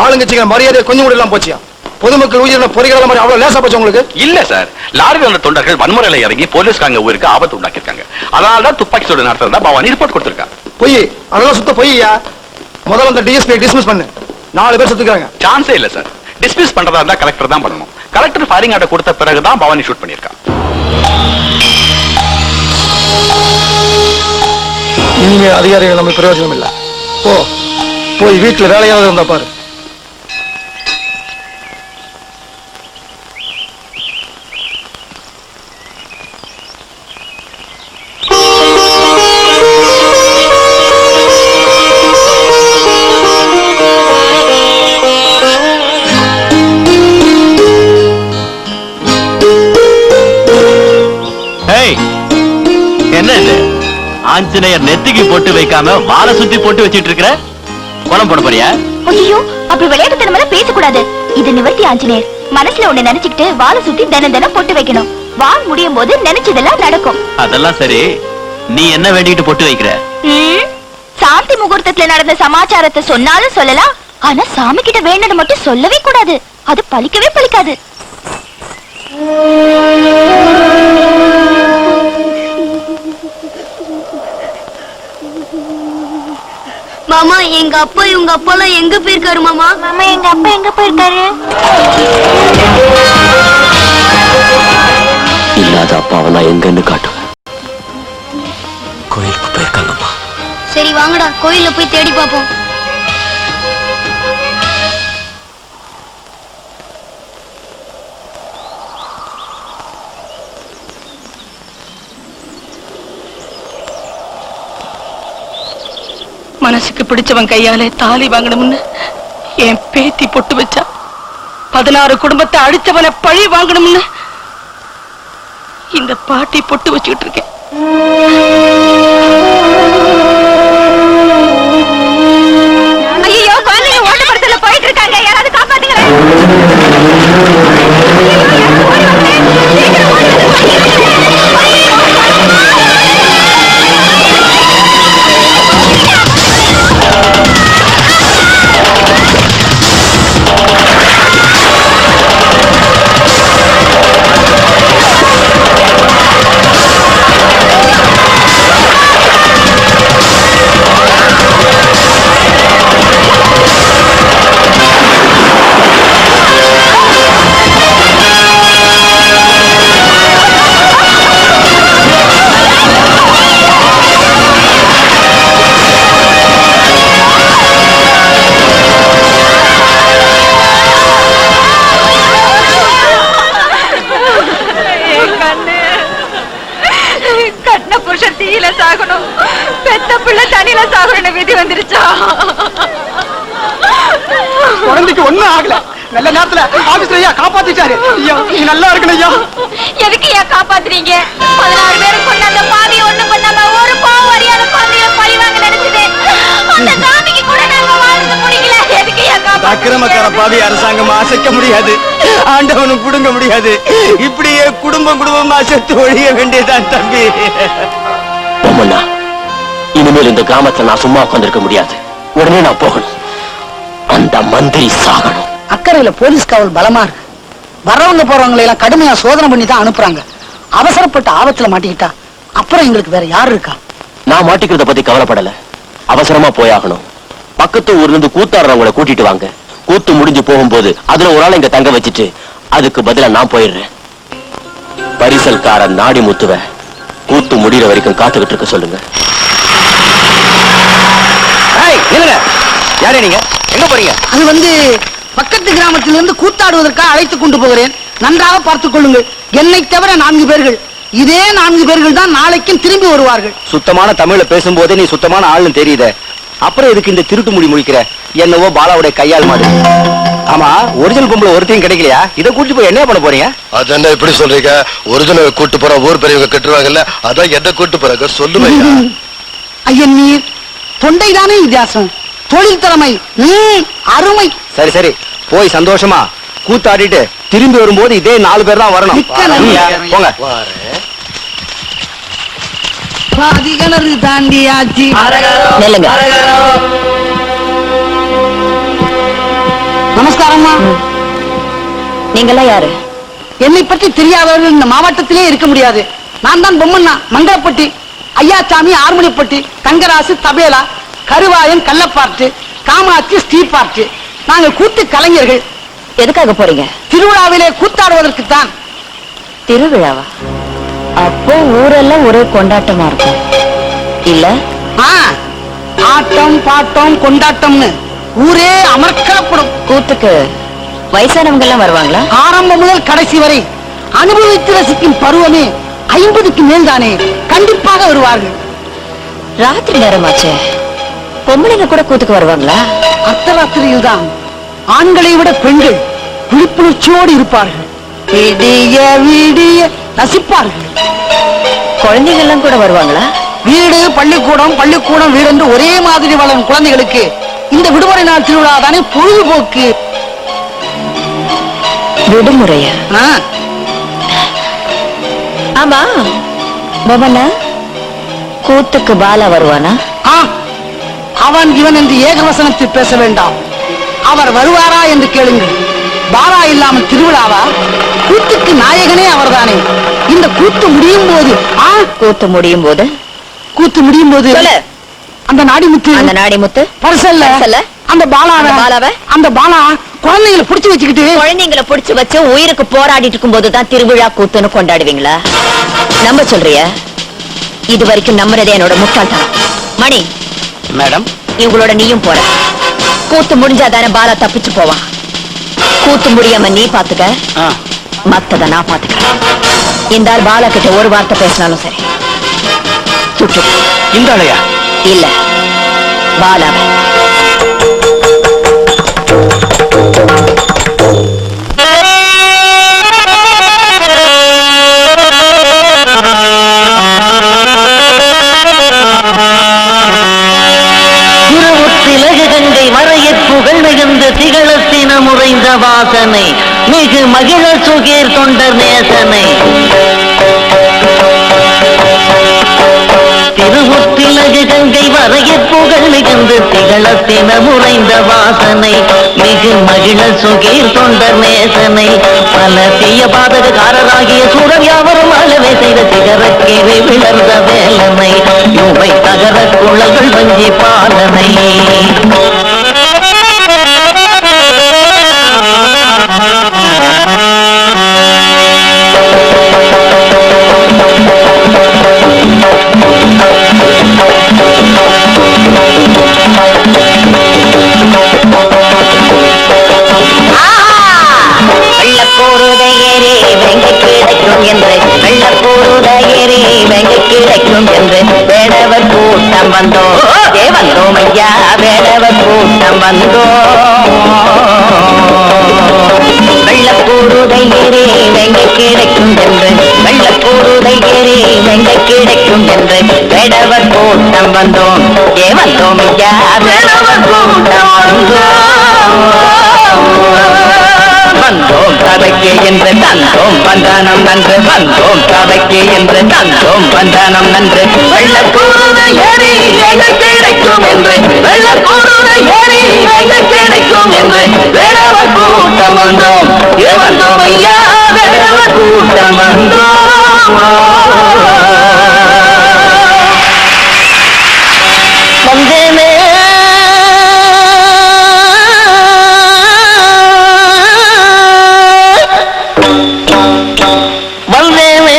ஆளுங்கட்சிங்க மரியாதை கொஞ்சம் கூட எல்லாம் போச்சியா? பொதுமக்கள் உயிரின பொறிகள மாதிரி அவ்வளவு லேசா போச்சு உங்களுக்கு? இல்ல சார், லாரியில் வந்த தொண்டர்கள் வன்முறையில இறங்கி போலீஸ்காரங்க ஊருக்கு ஆபத்து உண்டாக்கிருக்காங்க. அதனாலதான் துப்பாக்கி சூடு நடத்துறதா பவானி ரிப்போர்ட் கொடுத்திருக்காங்க. பொய், அதெல்லாம் சுத்த பொய்யா. முதல்ல அந்த டிஎஸ்பி டிஸ்மிஸ் பண்ணு. 4 பேர் சுத்துக்கிறாங்க. சான்ஸே இல்ல சார். டிஸ்மிஸ் பண்றதா இருந்தா கலெக்டர் தான் பண்ணணும். கலெக்டர் ஃபயரிங் ஆர்டர் கொடுத்த பிறகுதான் பவானி ஷூட் பண்ணிருக்கான். இனிமே அதிகாரிகள் நம்ம பிரயோஜனம் இல்ல. போய் வீட்டுல வேலையாவது இருந்தா பாரு. என்ன இது? ஆஞ்சநேயர் நெத்திக்கு போட்டு வைக்காம வாழை சுத்தி போட்டு வச்சிட்டு இருக்கிற. கோலம் போட போறியா? ஐயோ, அப்படி விளையாட்டுத்தனமா பேசக்கூடாது. இது நிவர்த்தி ஆஞ்சநேயர். மனசுல ஒண்ணு நினைச்சுக்கிட்டு வாழை சுத்தி தினம் போட்டு வைக்கணும். வால் முடியும் போது நினைச்சதெல்லாம் நடக்கும். அதெல்லாம் சரி, நீ என்ன வேண்டிட்டு போட்டு வைக்கிற? சாந்தி முகூர்த்தத்துல நடந்த சமாச்சாரத்தை சொன்னாலும் சொல்லலாம். ஆனா சாமி கிட்ட வேண்டது மட்டும் சொல்லவே கூடாது. அது பலிக்கவே பலிக்காது. மாமா, எங்க அப்பா இவங்க அப்பாலாம் எங்க போயிருக்காரு மாமா? மாமா, எங்க அப்பா எங்க போயிருக்காரு? இல்லாத அப்பாவை நான் எங்கன்னு காட்டுவேன். கோயிலுக்கு போயிருக்காங்கம்மா. சரி வாங்கடா, கோயில்ல போய் தேடி பாப்போம். மனசுக்கு பிடிச்சவன் கையாலே தாலி வாங்கணும்னு என் பேத்தி பொட்டு வச்சா. 16 குடும்பத்தை அடிச்சவனை பழி வாங்கணும்னு இந்த பாட்டி பொட்டு வச்சுக்கிட்டு இருக்கேன். ஐயோ, குழந்தைங்க ஓட்டப்படத்துல போயிட்டு இருக்காங்க. யாராவது காப்பாத்துங்களேன். ஒண்ணும் ஆகல. நல்ல நேரத்துல ஆபீஸ்ல ஐயா காப்பாத்திட்டாரு. ஐயா நீ நல்லா இருக்கணும் ஐயா. எதுக்கு ஏன் காப்பாத்துறீங்க? 16 பேரை கொண்ட அந்த பாவி ஒண்ணு பண்ணாம ஒரு பாவம் அறியாத பாவியை பழிவாங்க நினைச்சது. அந்த சாமிக்கு கூட நாங்க வாழ்ந்து முடியல. எதுக்கு ஏன் காப்பாத்துறீங்க? அக்கிரமக்கார பாவி அரசாங்கம் அசைக்க முடியாது, ஆண்டவனும் புடுங்க முடியாது. இப்படியே குடும்பமா செத்து ஒழிய வேண்டியதான் தம்பி. பொம்மண்ணா, இனிமேல் இந்த கிராமத்துல நான் சும்மா உட்கார்ந்திருக்க முடியாது. உடனே நான் போகணும். அந்த மந்திரி சாகணும். அக்கறையில போலீஸ் காவல் பலமா இருக்கு. வரவங்க போறவங்களை எல்லாம் கடுமையா சோதனை பண்ணி தான் அனுப்புறாங்க. அவசரப்பட்ட ஆபத்துல மாட்டிக்கிட்டா அப்புறம் எங்களுக்கு வேற யாரு இருக்கா? நான் மாட்டிக்கிறத பத்தி கவலைப்படல. அவசரமா போயாகணும். பக்கத்து ஊர்ல இருந்து கூத்தாடுறவங்களை கூட்டிட்டு வாங்க. கூத்து முடிஞ்சு போகும்போது அதுல ஒரு ஆள் இங்க தங்க வச்சுட்டு அதுக்கு பதிலா நான் போயிடுறேன். பரிசல்காரன் நாடி முத்துவ கூத்து முடிகிற வரைக்கும் காத்துக்கிட்டு இருக்க சொல்லுங்க. யாரே நீங்க? எங்க போறீங்க? அது பக்கத்து கிராமத்திலிருந்து கூத்தாடுவதற்காக அழைத்து கொண்டு போகிறேன். நன்றாக பார்த்துக் கொள்ளுங்கள். என்னை தவிர 4 பேர்கள். இதே 4 பேர்கள் தான் நாளைக்கும் திரும்பி வருவார்கள். சுத்தமான தமிழ்ல பேசும்போதே நீ சுத்தமான ஆளுன்னு தெரியுதே. அப்புறம் எதுக்கு இந்த திருட்டு முடி முடிக்கிற? என்னவோ பாலாவுடைய கையால் மாதிரி. ஆமா, ஒரிஜினல் பொம்பளை ஒருத்தையும் கிடைக்கலையா? இதை கூட்டிட்டு போய் என்ன பண்ண போறீங்க? அது என்ன இப்படி சொல்றீங்க? ஒரிஜினல் கூட்டு போற ஊர் பெரியவங்க கட்டுருவாங்கல்ல, அதான் என்ன கூட்டு போறாங்க சொல்லுவேன். ஐயன் நீர் தொண்டைதானே வித்தியாசம். தொழில் திறமை அருமை. சரி சரி, போய் சந்தோஷமா கூத்தாடிட்டு திரும்பி வரும்போது இதே 4 பேர் தான் வரணும். போங்க. கிணறு தாண்டியாச்சு. நமஸ்காரம்மா. நீங்கெல்லாம் யாரு? என்னை பற்றி தெரியாதவர்கள் இந்த மாவட்டத்திலே இருக்க முடியாது. நான் தான் பொம்மண்ணா, மங்களப்பட்டி, ஐயாச்சாமி ஆர்மணிப்பட்டி, தங்கராசு தபேலா, கருவாயன் கள்ளப்பாட்டு, காமாட்சி ஸ்ரீபாட்டு. நாங்கள் கூத்து கலைஞர்கள். எதுக்காக போறீங்க? திருவிழாவிலே கூத்தாடுவதற்கு தான். திருவிழாவா? அப்போ ஊரெல்லாம் ஒரே கொண்டாட்டமா இருக்கும் இல்ல? ஆட்டம் பாட்டம் கொண்டாட்டம்னு ஊரே அமர்க்கப்படும். கூத்துக்கு வயசானவங்க எல்லாம் வருவாங்களா? ஆரம்பம் முதல் கடைசி வரை அனுபவித்து ரசிக்கும் பருவமே 50க்கு மேல் தானே. கண்டிப்பாக வருவார்கள். ராத்திரி நேரமாச்சே, பொம்பளைங்க கூட கூத்துக்கு வருவாங்களா? அர்த்தராத்திரியில் தான் ஆண்களை விட பெண்கள் விழிப்புணர்ச்சியோடு இருப்பார்கள். விடிய விடிய ரசிப்பார்கள். குழந்தைங்க எல்லாம் கூட வருவாங்களா? வீடு பள்ளிக்கூடம், பள்ளிக்கூடம் வீடு என்று ஒரே மாதிரி வளரும் குழந்தைகளுக்கு இந்த விடுமுறை நாள் திருவிழா தானே பொழுதுபோக்கு. விடுமுறையா? ஆமா, பொம்மண்ணா, கூத்துக்கு பாலா வருவானா? அவன் இவன் என்று ஏகவசனத்தில் பேச வேண்டாம். அவர் வருவாரா என்று கேளுங்கள். பாலா இல்லாமல் திருவிழாவா? கூத்துக்கு நாயகனே அவர்தானே. இந்த கூத்து முடியும் போது கூத்து முடியும் போது அந்த நாடிமுத்து பரிசல்ல அந்த பாலா குழந்தைகளை புடிச்சு வச்சு உயிருக்கு போராடிட்டு இருக்கும் போதுதான் திருவிழா கூத்துன்னு கொண்டாடுவீங்களா? நம்ப சொல்றிய? இது வரைக்கும் நம்புறதே என்னோட முட்டாள்தான். மணி மேடம், இவங்களோட நீயும் போற. கூத்து முடிஞ்சாதானே பாலா தப்பிச்சு போவான். கூத்து முடியாம நீ பாத்துக்க, மத்தத நான் பாத்துக்கிறேன். இந்த ஆள் பாலா கிட்ட ஒரு வார்த்தை பேசினாலும் சரி சுட்டு. இந்த ஆளையா? இல்ல, பாலாவை. திகழத்தின முறைந்த வாசனை மிகு மகிழ சுகீர் தொண்டர் நேசனை திருமுத்திலகு கங்கை வரைய புகழ் மிகுந்து திகழத்தின முறைந்த வாசனை மிகு மகிழ சுகீர் தொண்டர் நேசனை பல தீய பாதகக்காரராகிய சூழல் யாவரும் அளவை செய்த சிகரக்கீரை விளர்ந்த வேலனை யுவை தகர குழல்கள் வஞ்சி பாலனை வேடவர் கூட்டம் வந்தோம் ஐயா, வேடவர் கூட்டம் வந்தோம். கூறுதை ஏறே வெங்க கிடைக்கும் என்று வெள்ள கூறுதை ஏறே வெங்க கிடைக்கும் என்று வேடவர் கூட்டம் வந்தோம் வந்தோம் ஐயா வேடவர் கூட்டம் வந்தோம் சபைக்கு என்று தந்தோம் வந்தானம் நன்று வந்தோம் சபைக்கு என்று தந்தோம் வந்தானம் நன்று வெள்ள கூறுதை ஏறி வெங்க கிடைக்கும் என்று வெள்ள கூறுதை ஏறி வெங்க கிடைக்கும் என்று வேடவர் கூட்டம் வந்தோம் வந்தோம் ஐயா வேடவர் கூட்டம் வந்தோம் வந்தேனே வந்தேனே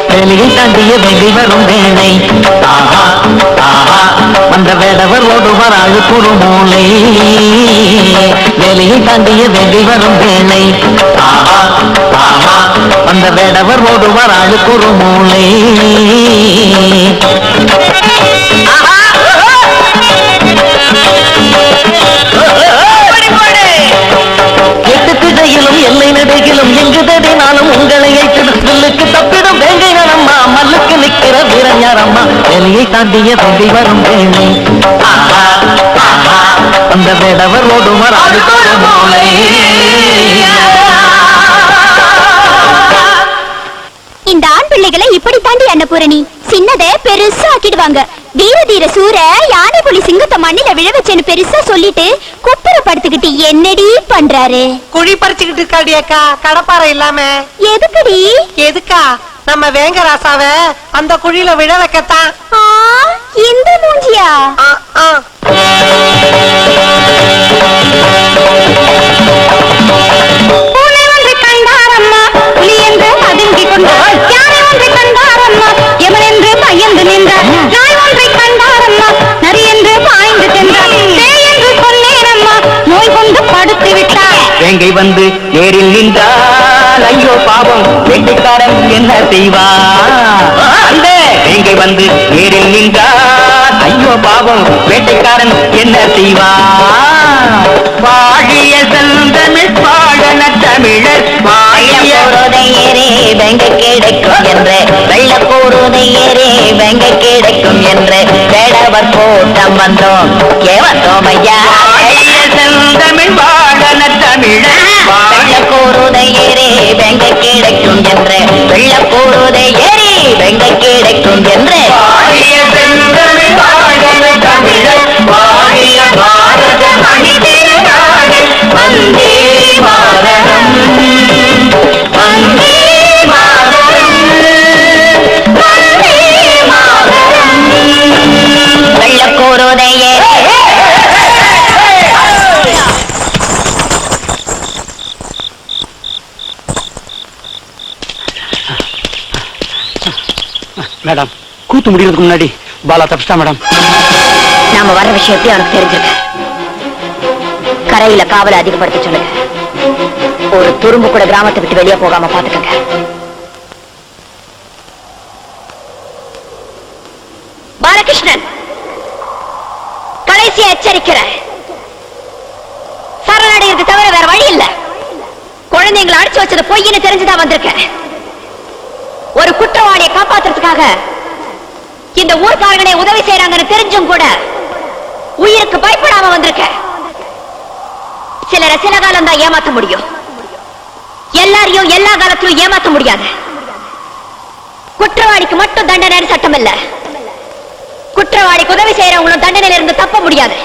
வேலையை தாண்டிய வெளி வரும் வேலை ஆஹா ஆஹா வந்த வேடவர் ஓடுவார் ஆளுக்குறு மூளை வேலையை தாண்டிய வெளி வரும் வேலை ஆஹா ஆஹா வந்த வேடவர் ஓடுவார் ஆளுக்குறு மூளை எட்டு திசையிலும் எல்லை நடுகிலும் எங்கு தேடினாலும் உங்களை ஐத்திடுக்கு தப்பிடும் வேங்கை அம்மா மல்லுக்கு நிற்கிற வீரஞர் அம்மா வேலையை தாண்டிய வெள்ளி வரும் வேலை ஆஹா ஆஹா அந்த வேடவர் ஓடுவர் ஆளுக்கு மூளை இந்த ஆண் பிள்ளைகளை இப்படி தாண்டி அன்னபூரணி சின்னதை பெருசா ஆக்கிடுவாங்க வீர தீர சூர யானை புலி சிங்கத்தை மண்ணில விழ வச்சேன்னு பெருசா சொல்லிட்டு குப்புற படுத்துக்கிட்டு என்னடி பண்றாரு குழி பறிச்சுக்கிட்டு இருக்காடியாக்கா கடப்பாறை இல்லாம எதுக்குடி எதுக்கா நம்ம வேங்கராசாவ அந்த குழியில விழ வைக்கத்தான் இந்த மூஞ்சியா பூனை ஒன்றை கண்டாரம்மா புலி என்று பதுங்கிக் கொண்டார் யானை ஒன்றை கண்டாரம்மா எவன் என்று பயந்து நின்றார் நாய் ஒன்றை கண்டாரம்மா நரி என்று பாய்ந்து சென்றார் பேய் என்று சொன்னேனம்மா நோய் கொண்டு படுத்து விட்டார் வேங்கை வந்து நேரில் நின்றால் ஐயோ பாவம் வேட்டைக்காரன் என்ன செய்வான் வேங்கை வந்து நேரில் நின்றால் ஐயோ பாவம் வேட்டைக்காரன் என்ன செய்வான் வாழிய செந்தமிழ் பாடன தமிழர் வாழிய ஏறே வெங்க கிடைக்கும் என்று வெள்ள கூறுதை ஏறே வெங்க கிடைக்கும் என்று வேடவர் கூட்டம் வந்தோம் வந்தோம் ஐயா செந்தமிழ் பாடன தமிழர் வெள்ள கூறுதை ஏறே வெங்க கிடைக்கும் என்று வெள்ள கூறுதை ஏறி வெங்க கிடைக்கும் என்று வாழிய செந்தமிழ் பாடன தமிழர் வாழிய பாரத மணி திருநாடு வந்தே மாதரம் வந்தே மாதரம் வந்தே மாதரம் வெள்ள கூறுதை ஏறே மேடம் கூத்து முடியறதுக்கு முன்னாடி பாலா தப்பிச்சிட்டா மேடம் நாம வர விஷயம் எப்படி அவனுக்கு தெரிஞ்சிருக்கு கரையில காவலை அதிகப்படுத்த சொல்லுங்க ஒரு துரும்பு கூட கிராமத்தை விட்டு வெளியே போகாம பாத்துக்கங்க பாலகிருஷ்ணன் கடைசியா எச்சரிக்கிற சரணடைகிறது தவிர வேற வழி இல்ல குழந்தைங்களை அடிச்சு வச்சது பொய்ன்னு தெரிஞ்சுதான் வந்திருக்கேன் ஒரு குற்றவாளியை காப்பாத்துறதுக்காக இந்த ஊர்க்காரங்களே உதவி செய்யறாங்கன்னு தெரிஞ்சும் கூட உயிருக்கு பயப்படாம வந்திருக்க சிலரை சில காலம் தான் ஏமாத்த முடியும் எல்லாரையும் எல்லா காலத்திலும் ஏமாத்த முடியாது குற்றவாளிக்கு மட்டும் தண்டனை சட்டம் இல்ல குற்றவாளிக்கு உதவி செய்யறவங்களும் தண்டனையில இருந்து தப்ப முடியாது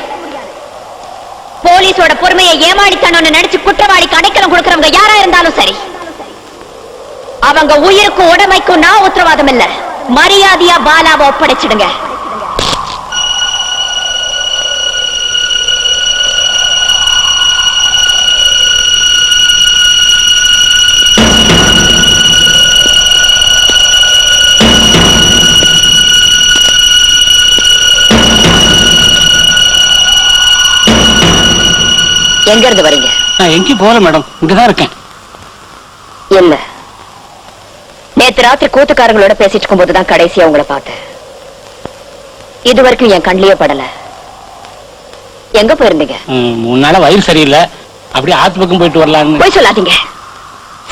போலீஸோட பொறுமையை ஏமாடித்தனம்னு நினைச்சு குற்றவாளிக்கு அடைக்கலம் கொடுக்கறவங்க யாரா இருந்தாலும் சரி அவங்க உயிருக்கும் உடமைக்கும் நான் உத்தரவாதம் இல்ல மரியாதையா பாலாவை ஒப்படைச்சிடுங்க எங்க இருந்து வரீங்க? நான் எங்கேயும் போகல மேடம், இங்கதான் இருக்கேன். இல்ல, நேத்து ராத்திரி கூத்துக்காரங்களோட பேசிட்டு இருக்கும் போதுதான் கடைசியா உங்களை பார்த்தேன். இது வரைக்கும் என் கண்ணிலேயே படல. எங்க போயிருந்தீங்க? 3 நாளா வயிறு சரியில்லை, அப்படியே ஆத்து பக்கம் போயிட்டு வரலாம்னு. போய் சொல்லாதீங்க.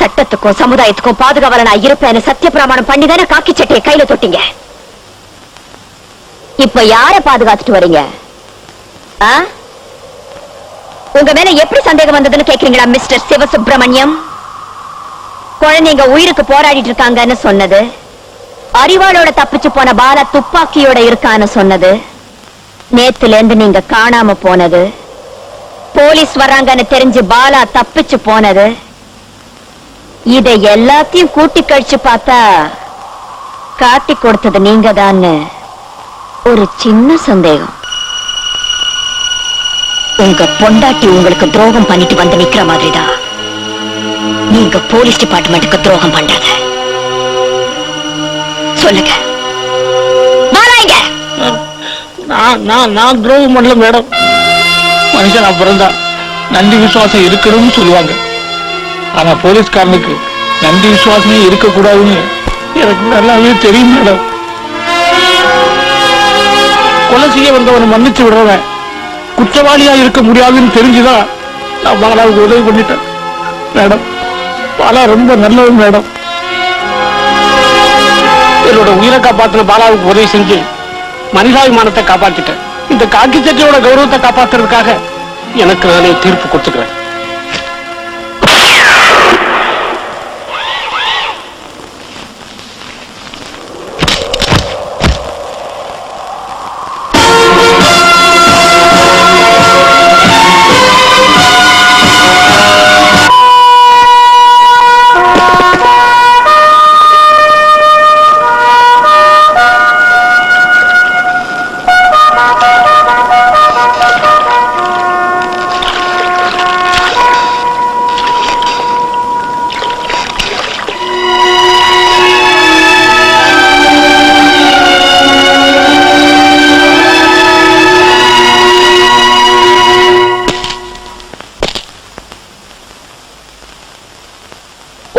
சட்டத்துக்கும் சமுதாயத்துக்கும் பாதுகாவல நான் இருப்பேன்னு சத்திய பிரமாணம் பண்ணி தானே காக்கி சட்டையை கையில தொட்டீங்க. இப்ப யார பாதுகாத்துட்டு வரீங்க? உங்க மேல எப்படி சந்தேகம் வந்ததுன்னு கேக்குறீங்களா மிஸ்டர் சிவசுப்பிரமணியம்? குழந்தைங்க உயிருக்கு போராடிட்டு இருக்காங்கன்னு சொன்னது, அறிவாளோட தப்பிச்சு போன பாலா துப்பாக்கியோட இருக்கான்னு சொன்னது, நேத்துல இருந்து நீங்க காணாம போனது, போலீஸ் வர்றாங்கன்னு தெரிஞ்சு பாலா தப்பிச்சு போனது, இதை எல்லாத்தையும் கூட்டி கழிச்சு பார்த்தா காட்டி கொடுத்தது நீங்க தான் ஒரு சின்ன சந்தேகம். உங்க பொண்டாட்டி உங்களுக்கு துரோகம் பண்ணிட்டு வந்து நிக்கிற மாதிரிதான் நீங்க போலீஸ் டிபார்ட்மெண்ட்டுக்கு துரோகம் பண்றத. சொல்லுங்க. நான் துரோகம் பண்ணல மேடம். மனுஷன் அப்புறம் தான் நன்றி விசுவாசம் இருக்கணும்னு சொல்லுவாங்க. ஆனா போலீஸ்காரனுக்கு நன்றி விசுவாசமே இருக்க கூடாதுன்னு எனக்கு நல்லாவே தெரியும் மேடம். கொலை செய்ய வந்தவனை மன்னிச்சு விடுறவன் குற்றவாளியா இருக்க முடியாதுன்னு தெரிஞ்சுதான் நான் பாலாவுக்கு உதவி பண்ணிட்டேன் மேடம். பாலா ரொம்ப நல்லவன் மேடம். என்னோட உயிரை காப்பாற்றுற பாலாவுக்கு உதவி செஞ்சு மனிதாபிமானத்தை காப்பாத்திட்டேன். இந்த காக்கி சட்டையோட கௌரவத்தை காப்பாத்துறதுக்காக எனக்கு நானே தீர்ப்பு கொடுத்துக்கிறேன்.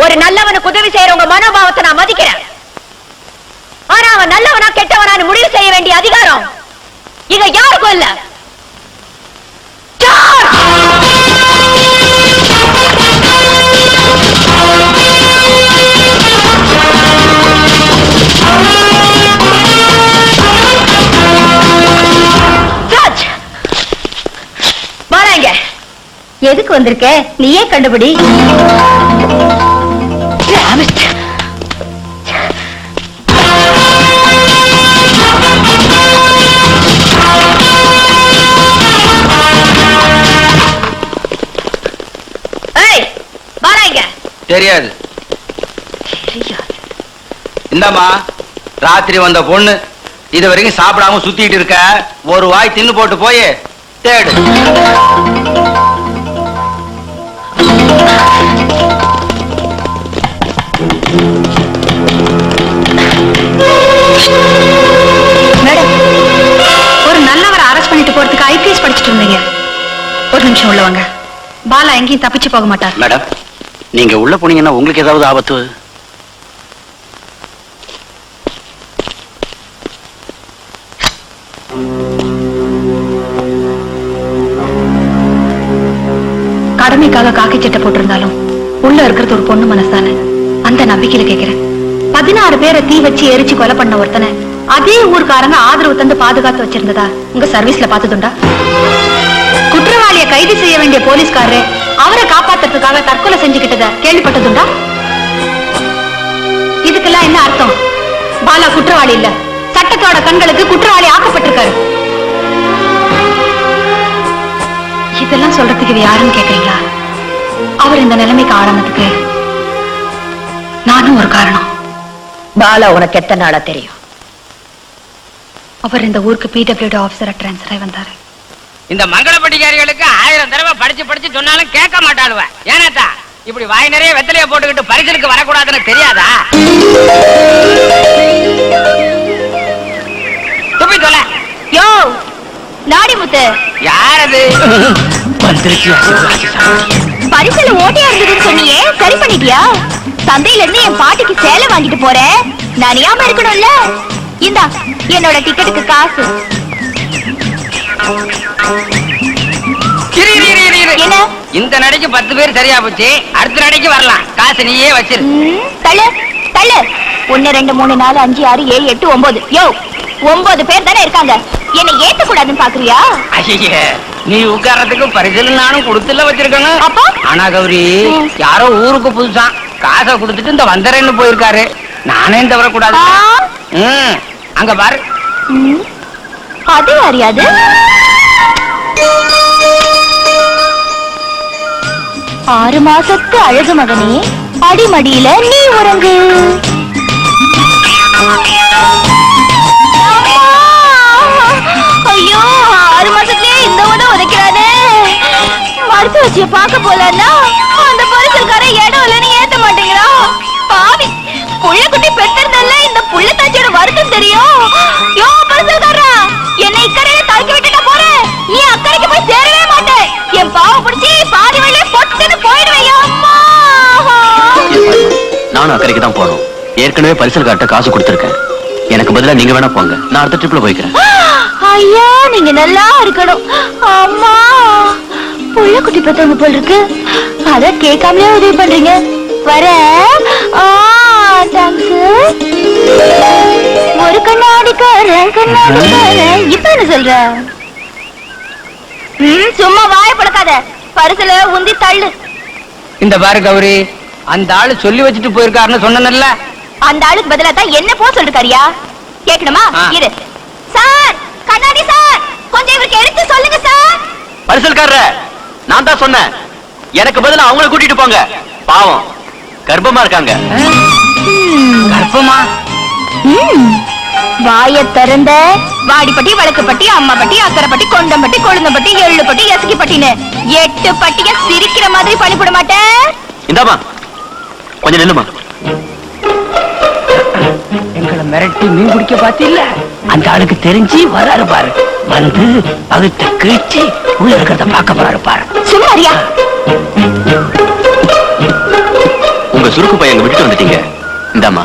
ஒரு நல்லவனுக்கு உதவி செய்யறவங்க மனோபாவத்தை நான் மதிக்கிறேன். ஆனா அவன் நல்லவனா கெட்டவனான்னு முடிவு செய்ய வேண்டிய அதிகாரம் இங்க யாருக்கும் இல்ல. வாங்க. எதுக்கு வந்திருக்க? நீயே கண்டுபிடி. தெரியாது. இந்தாமா, ராத்திரி வந்த பொண்ணு இது வரைக்கும் சாப்பிடாம சுத்திட்டு இருக்க. ஒரு வாய் தின்னு போட்டு போய் தேடு. மேடம், ஒரு நல்லவரை அரெஸ்ட் பண்ணிட்டு போறதுக்கு ஐபிஎஸ் படிச்சுட்டு இருந்தீங்க. ஒரு நிமிஷம் உள்ள வாங்க. பாலா எங்கேயும் தப்பிச்சு போக மாட்டார். மேடம், நீங்க உள்ள போனீங்கன்னா உங்களுக்கு ஏதாவது ஆபத்து? கடமைக்காக காக்கி சட்டை போட்டிருந்தாலும் உள்ள இருக்கிறது ஒரு பொண்ணு மனசான அந்த நம்பிக்கையில கேக்குறேன். 16 பேரை தீ வச்சு எரிச்சு கொலை பண்ண ஒருத்தனை அதே ஊர்க்காரங்க ஆதரவு தந்து பாதுகாத்து வச்சிருந்ததா உங்க சர்வீஸ்ல பார்த்ததுண்டா? குற்றவாளியை கைது செய்ய வேண்டிய போலீஸ்காரரு அவரை காப்பாத்துறதுக்காக தற்கொலை செஞ்சுக்கிட்டத கேள்விப்பட்டதுண்டா? இதுக்கெல்லாம் என்ன அர்த்தம்? பாலா குற்றவாளி இல்ல, சட்டத்தோட கண்களுக்கு குற்றவாளி ஆக்கப்பட்டிருக்காரு. இதெல்லாம் சொல்றதுக்கு இது யாருன்னு கேக்குறீங்களா? அவர் இந்த நிலைமைக்கு ஆளானதுக்கு நானும் ஒரு காரணம். பாலா உனக்கு எத்தனை நாளா தெரியும்? அவர் இந்த ஊருக்கு PWD ஆபீசரா டிரான்ஸ்ஃபர் ஆகி வந்தாரு. இந்த மங்களப்பட்டிக்காரிகளுக்கு 1000 தடவை படிச்சு படிச்சு சொன்னாலும் கேட்க மாட்டாளுவ. ஏனாத்தா இப்படி வாய் நிறைய வெத்தலைய போட்டுக்கிட்டு பரிசலுக்கு வரக்கூடாதுன்னு தெரியாதா? துப்பி தொலை. யோ நாடி முத்து, யார் அது? பரிசல ஓட்டையா இருந்ததுன்னு சொன்னியே, சரி பண்ணிட்டியா? சந்தையில இருந்து என் பாட்டிக்கு சேலை வாங்கிட்டு போறேன், நான் ஞாபகம் இருக்கணும்ல. இந்தா என்னோட டிக்கெட்டுக்கு காசு. என்ன இந்த நடைக்கு 10 பேர் சரியா போச்சு, அடுத்த நடைக்கு வரலாம். காசு நீயே வச்சிரு. தள்ளு தள்ளு. 1 2 3 4 5 6 7 8 9. யோ 9 பேர் தானே இருக்காங்க, என்ன ஏத்த கூடாதுன்னு பாக்குறியா? ஐயே, நீ உட்கார்றதுக்கு பரிசல் நானும் கொடுத்துல வச்சிருக்கணும். அப்போ ஆனா கௌரி, யாரோ ஊருக்கு புதுசா காசை கொடுத்துட்டு இந்த வந்தரேன்னு போயிருக்காரு. நானே இந்த வரக்கூடாது. அங்க பாரு. அது யாரியாது? 6 மாசத்து அழகு மகனே, அடிமடியில நீ உறங்கு. ஐயோ, 6 மாசத்துலயே இந்த உதைக்கிறானே. மருத்துவ வச்சிய பாக்க போலன்னா அந்த பரிசல்காரன் இடம் இல்லைன்னு ஏத்த மாட்டேங்கிறா. பாவி, புள்ள குட்டி பெத்திருந்தல்ல, இந்த புள்ள தாச்சியோட வருத்தம் தெரியும். யோ பரிசல்காரா, என்னை இக்கரையில தடுக்கி விட்டுட்டா போறேன், நீ அக்கறைக்கு போய் சேரவே மாட்டேன். என் பாவ பிடிச்சி பாதி வழியே பொட்டுன்னு போயிடுவையா. நானும் அக்கறைக்கு தான் போகணும். ஏற்கனவே பரிசல் காட்ட காசு கொடுத்துருக்கேன். எனக்கு பதிலா நீங்க வேணா போங்க, நான் அடுத்த ட்ரிப்ல போய்க்கிறேன். ஐயா, நீங்க நல்லா இருக்கணும். அம்மா, புள்ள குட்டி பெத்தவங்க போல் இருக்கு, அத கேட்காமலே உதவி பண்றீங்க. வர ஒரு கண்ணாடிக்காரன் கண்ணாடிக்காரன். இப்ப என்ன சொல்ற? சும்மா வாய பழக்காத, பரிசுல உந்தி தள்ளு. இந்த பாரு கௌரி, அந்த ஆளு சொல்லி வச்சுட்டு போயிருக்காருன்னு சொன்னல. அந்த ஆளுக்கு பதிலா தான் என்ன போ சொல்லிருக்காரியா? கேட்கணுமா? இரு. சார், கண்ணாடி சார், கொஞ்சம் இவருக்கு எடுத்து சொல்லுங்க சார். பரிசல்காரர, நான் தான் சொன்னேன், எனக்கு பதிலா அவங்கள கூட்டிட்டு போங்க. பாவம், கர்ப்பமா இருக்காங்க. கர்ப்பமா? வாய திறந்த வாடிப்பட்டி, வழக்குப்பட்டி, அம்மாப்பட்டி, அக்கரைப்பட்டி, கொண்டம்பட்டி, கொழுந்தம்பட்டி, எள்ளுப்பட்டி, எசக்கிப்பட்டின்னு 8 பட்டிய சிரிக்கிற மாதிரி பண்ணிவிட மாட்டேன். இந்தாமா, கொஞ்சம் நில்லுமா. எங்களை மிரட்டி மீன் பிடிக்க பாத்தில்ல, அந்த ஆளுக்கு தெரிஞ்சு வராரு பாரு. வந்து பகுத்த கிழிச்சு உள்ள இருக்கிறத பார்க்க போறாரு பாரு. சும்மாரியா? உங்க சுருக்கு பையன் விட்டுட்டு வந்துட்டீங்க. இந்தாமா,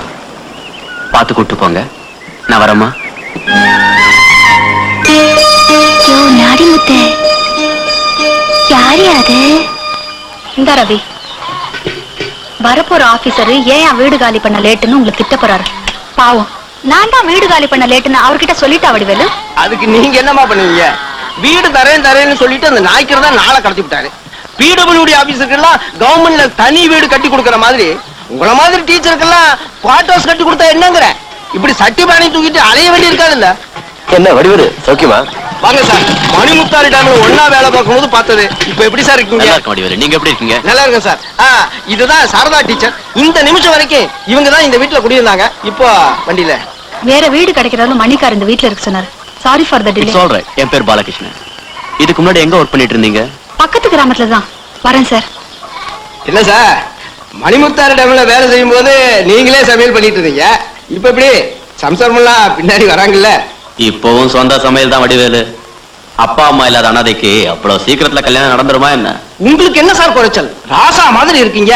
பார்த்து கூட்டு போங்க. நான் வரேம்மா. நாடிமுத்து, யாரு அது? இந்த ரவி, வரப்போற ஆபீசரு ஏன் வீடு காலி பண்ண லேட்டுன்னு உங்களுக்கு திட்ட போறாரு. பாவம், நான் தான் வீடு காலி பண்ண லேட்டுன்னு அவர்கிட்ட சொல்லிட்டா வடிவேலு. அதுக்கு நீங்க என்னமா பண்ணுவீங்க? வீடு தரேன்னு சொல்லிட்டு அந்த நாய்க்கர் தான் நாளை கடத்தி விட்டாரு. பிடபிள்யூடி ஆபீஸருக்கு எல்லாம் கவர்மெண்ட்ல தனி வீடு கட்டி கொடுக்கற மாதிரி உங்கள மாதிரி டீச்சருக்கெல்லாம் குவார்ட் ஹவுஸ் கட்டி கொடுத்தா என்னங்கிற? இப்படி சட்டி பானை தூக்கிட்டு அலைய வேண்டி இருக்காதுல்ல? என்ன வடிவேலு, சௌக்கியமா? வாங்க சார், மணிமுத்தாரி டேம்ல ஒன்னா வேலை பார்க்கும்போது பார்த்தது. இப்ப எப்படி சார் இருக்கீங்க? வடிவேலு, நீங்க எப்படி இருக்கீங்க? நல்லா இருக்கேன் சார். இதுதான் சாரதா டீச்சர். இந்த நிமிஷம் வரைக்கும் இவங்க தான் இந்த வீட்டுல குடியிருந்தாங்க. இப்போ வண்டியில வேற வீடு கிடைக்கிறாலும் மணிக்கார் இந்த வீட்டுல இருக்கு சொன்னார். Sorry for the delay. சொல்றேன், என் பேர் பாலகிருஷ்ணன். இதுக்கு முன்னாடி எங்க ஒர்க் பண்ணிட்டு இருந்தீங்க? பக்கத்து கிராமத்துல தான். வரேன் சார். இல்ல சார், மணிமுத்தாரி டேம்ல வேலை செய்யும் போது நீங்களே சமையல் பண்ணிட்டு இருந்தீங்க. இப்ப எப்படி சம்சாரமெல்லாம் பின்னாடி வராங்கல்ல? இப்பவும் சொந்த சமையல் தான் வடிவேலு. அப்பா அம்மா இல்லாத அனாதைக்கு அவ்வளவு சீக்கிரத்துல கல்யாணம் நடந்துருமா என்ன? உங்களுக்கு என்ன சார் குறைச்சல்? ராசா மாதிரி இருக்கீங்க.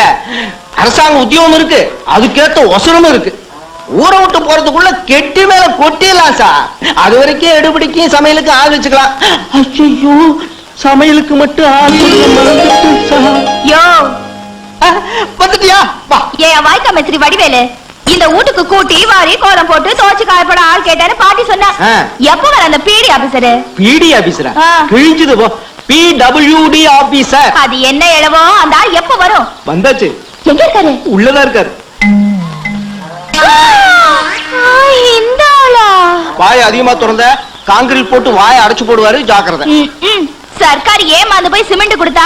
அரசாங்க உத்தியோகம் இருக்கு, அதுக்கேத்த ஒசரமும் இருக்கு. ஊரை விட்டு போறதுக்குள்ள கெட்டி மேல கொட்டிடலாம் சார். அது வரைக்கும் எடுபடிக்கு சமையலுக்கு ஆள் வச்சுக்கலாம். ஐயோ, சமையலுக்கு மட்டும் ஆள் யோ வந்துட்டியா? ஏன் வாய்க்கா மெத்திரி வடிவேலு, இந்த வீட்டுக்கு கூட்டி வாரி கோலம் போட்டு தோச்சு காயப்பட ஆள் கேட்டாரு பாட்டி சொன்னா. எப்ப வர அந்த பிடி ஆபீசரு? பிடி ஆபீசரா? கிழிஞ்சது போ. PWD officer. அது என்ன இளவோ, அந்த ஆள் எப்ப வரும்? வந்தாச்சு. எங்க இருக்காரு? உள்ளதா இருக்காரு. இந்த ஆளா? வாய அதிகமா திறந்த காங்கிரீட் போட்டு வாய அடைச்சு போடுவாரு, ஜாக்கிரதை. சர்க்கார் ஏமாந்து போய் சிமெண்ட் கொடுத்தா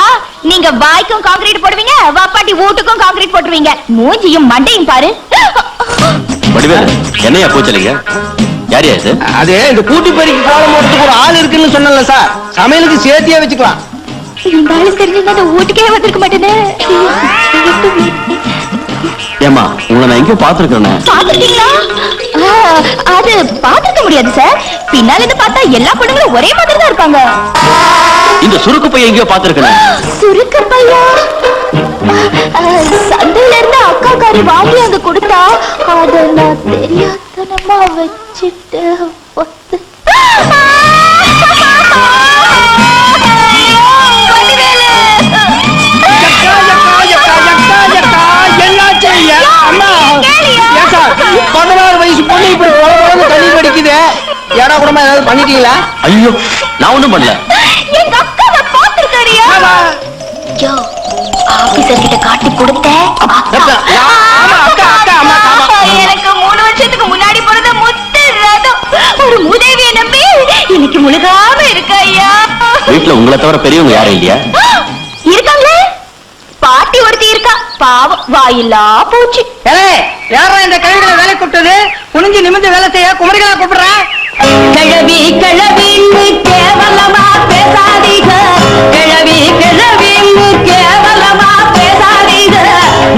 நீங்க வாய்க்கும் காங்கிரீட் போடுவீங்க, வாப்பாட்டி வீட்டுக்கும் காங்கிரீட் போட்டுருவீங்க. மூஞ்சியும் மண்டையும் பாரு. வடிவேலு, என்னையா போச்சலீங்க? யாரியா இது? அது இந்த கூட்டி பறிக்கு கோலம் போடுறதுக்கு ஒரு ஆள் இருக்குன்னு சொன்னல சார், சமையலுக்கு சேர்த்தியா வச்சுக்கலாம். இந்த ஆளு தெரிஞ்சிருந்தா அந்த வீட்டுக்கே வந்திருக்க மாட்டேனே. ஏமா, உங்களை நான் எங்கேயோ பாத்துருக்கேன். பாத்துருக்கீங்களா? அது பாத்துருக்க முடியாது சார். பின்னால இருந்து பார்த்தா எல்லா பொண்ணுங்களும் ஒரே மாதிரி தான் இருப்பாங்க. இந்த சுருக்கு பையன் எங்கேயோ பாத்துருக்கேன். சுருக்கு பையா? சந்தையில இருந்து அக்கா காரி வாங்கி அங்க கொடுத்தா அது நான் தெரியாது. மெத்தனமா வச்சிட்டு ஒத்து அம்மா 16 வயசு பொண்ணு இப்படி தண்ணி படிக்குது. ஏடா கூடமா ஏதாவது பண்ணிட்டீங்களா? ஐயோ நான் ஒண்ணும் பண்ணல. எங்க அக்காவை பாத்துக்கறியா? யோ ஆபீசர் கிட்ட காட்டி கொடுத்தேன். எனக்கு 3 வருஷத்துக்கு முன்னாடி பிறந்த முத்து ரதம் ஒரு மூதேவியை நம்பி இன்னைக்கு முழுகாம இருக்க ஐயா. வீட்டுல உங்களை தவிர பெரியவங்க யாரும் இல்லையா? இருக்காங்களே, பாட்டி ஒருத்தி இருக்கா, பாவம் வாயில்லா போச்சு. யாரா இந்த கழுவிகளை வேலை கூப்பிட்டது? குனிஞ்சு நிமிந்து வேலை செய்ய குமரிகளா கூப்பிடுற? கிழவி கிழவின்னு கேவலமா பேசாதீங்க, கிழவி கிழவின்னு கேவலமா பேசாதீங்க.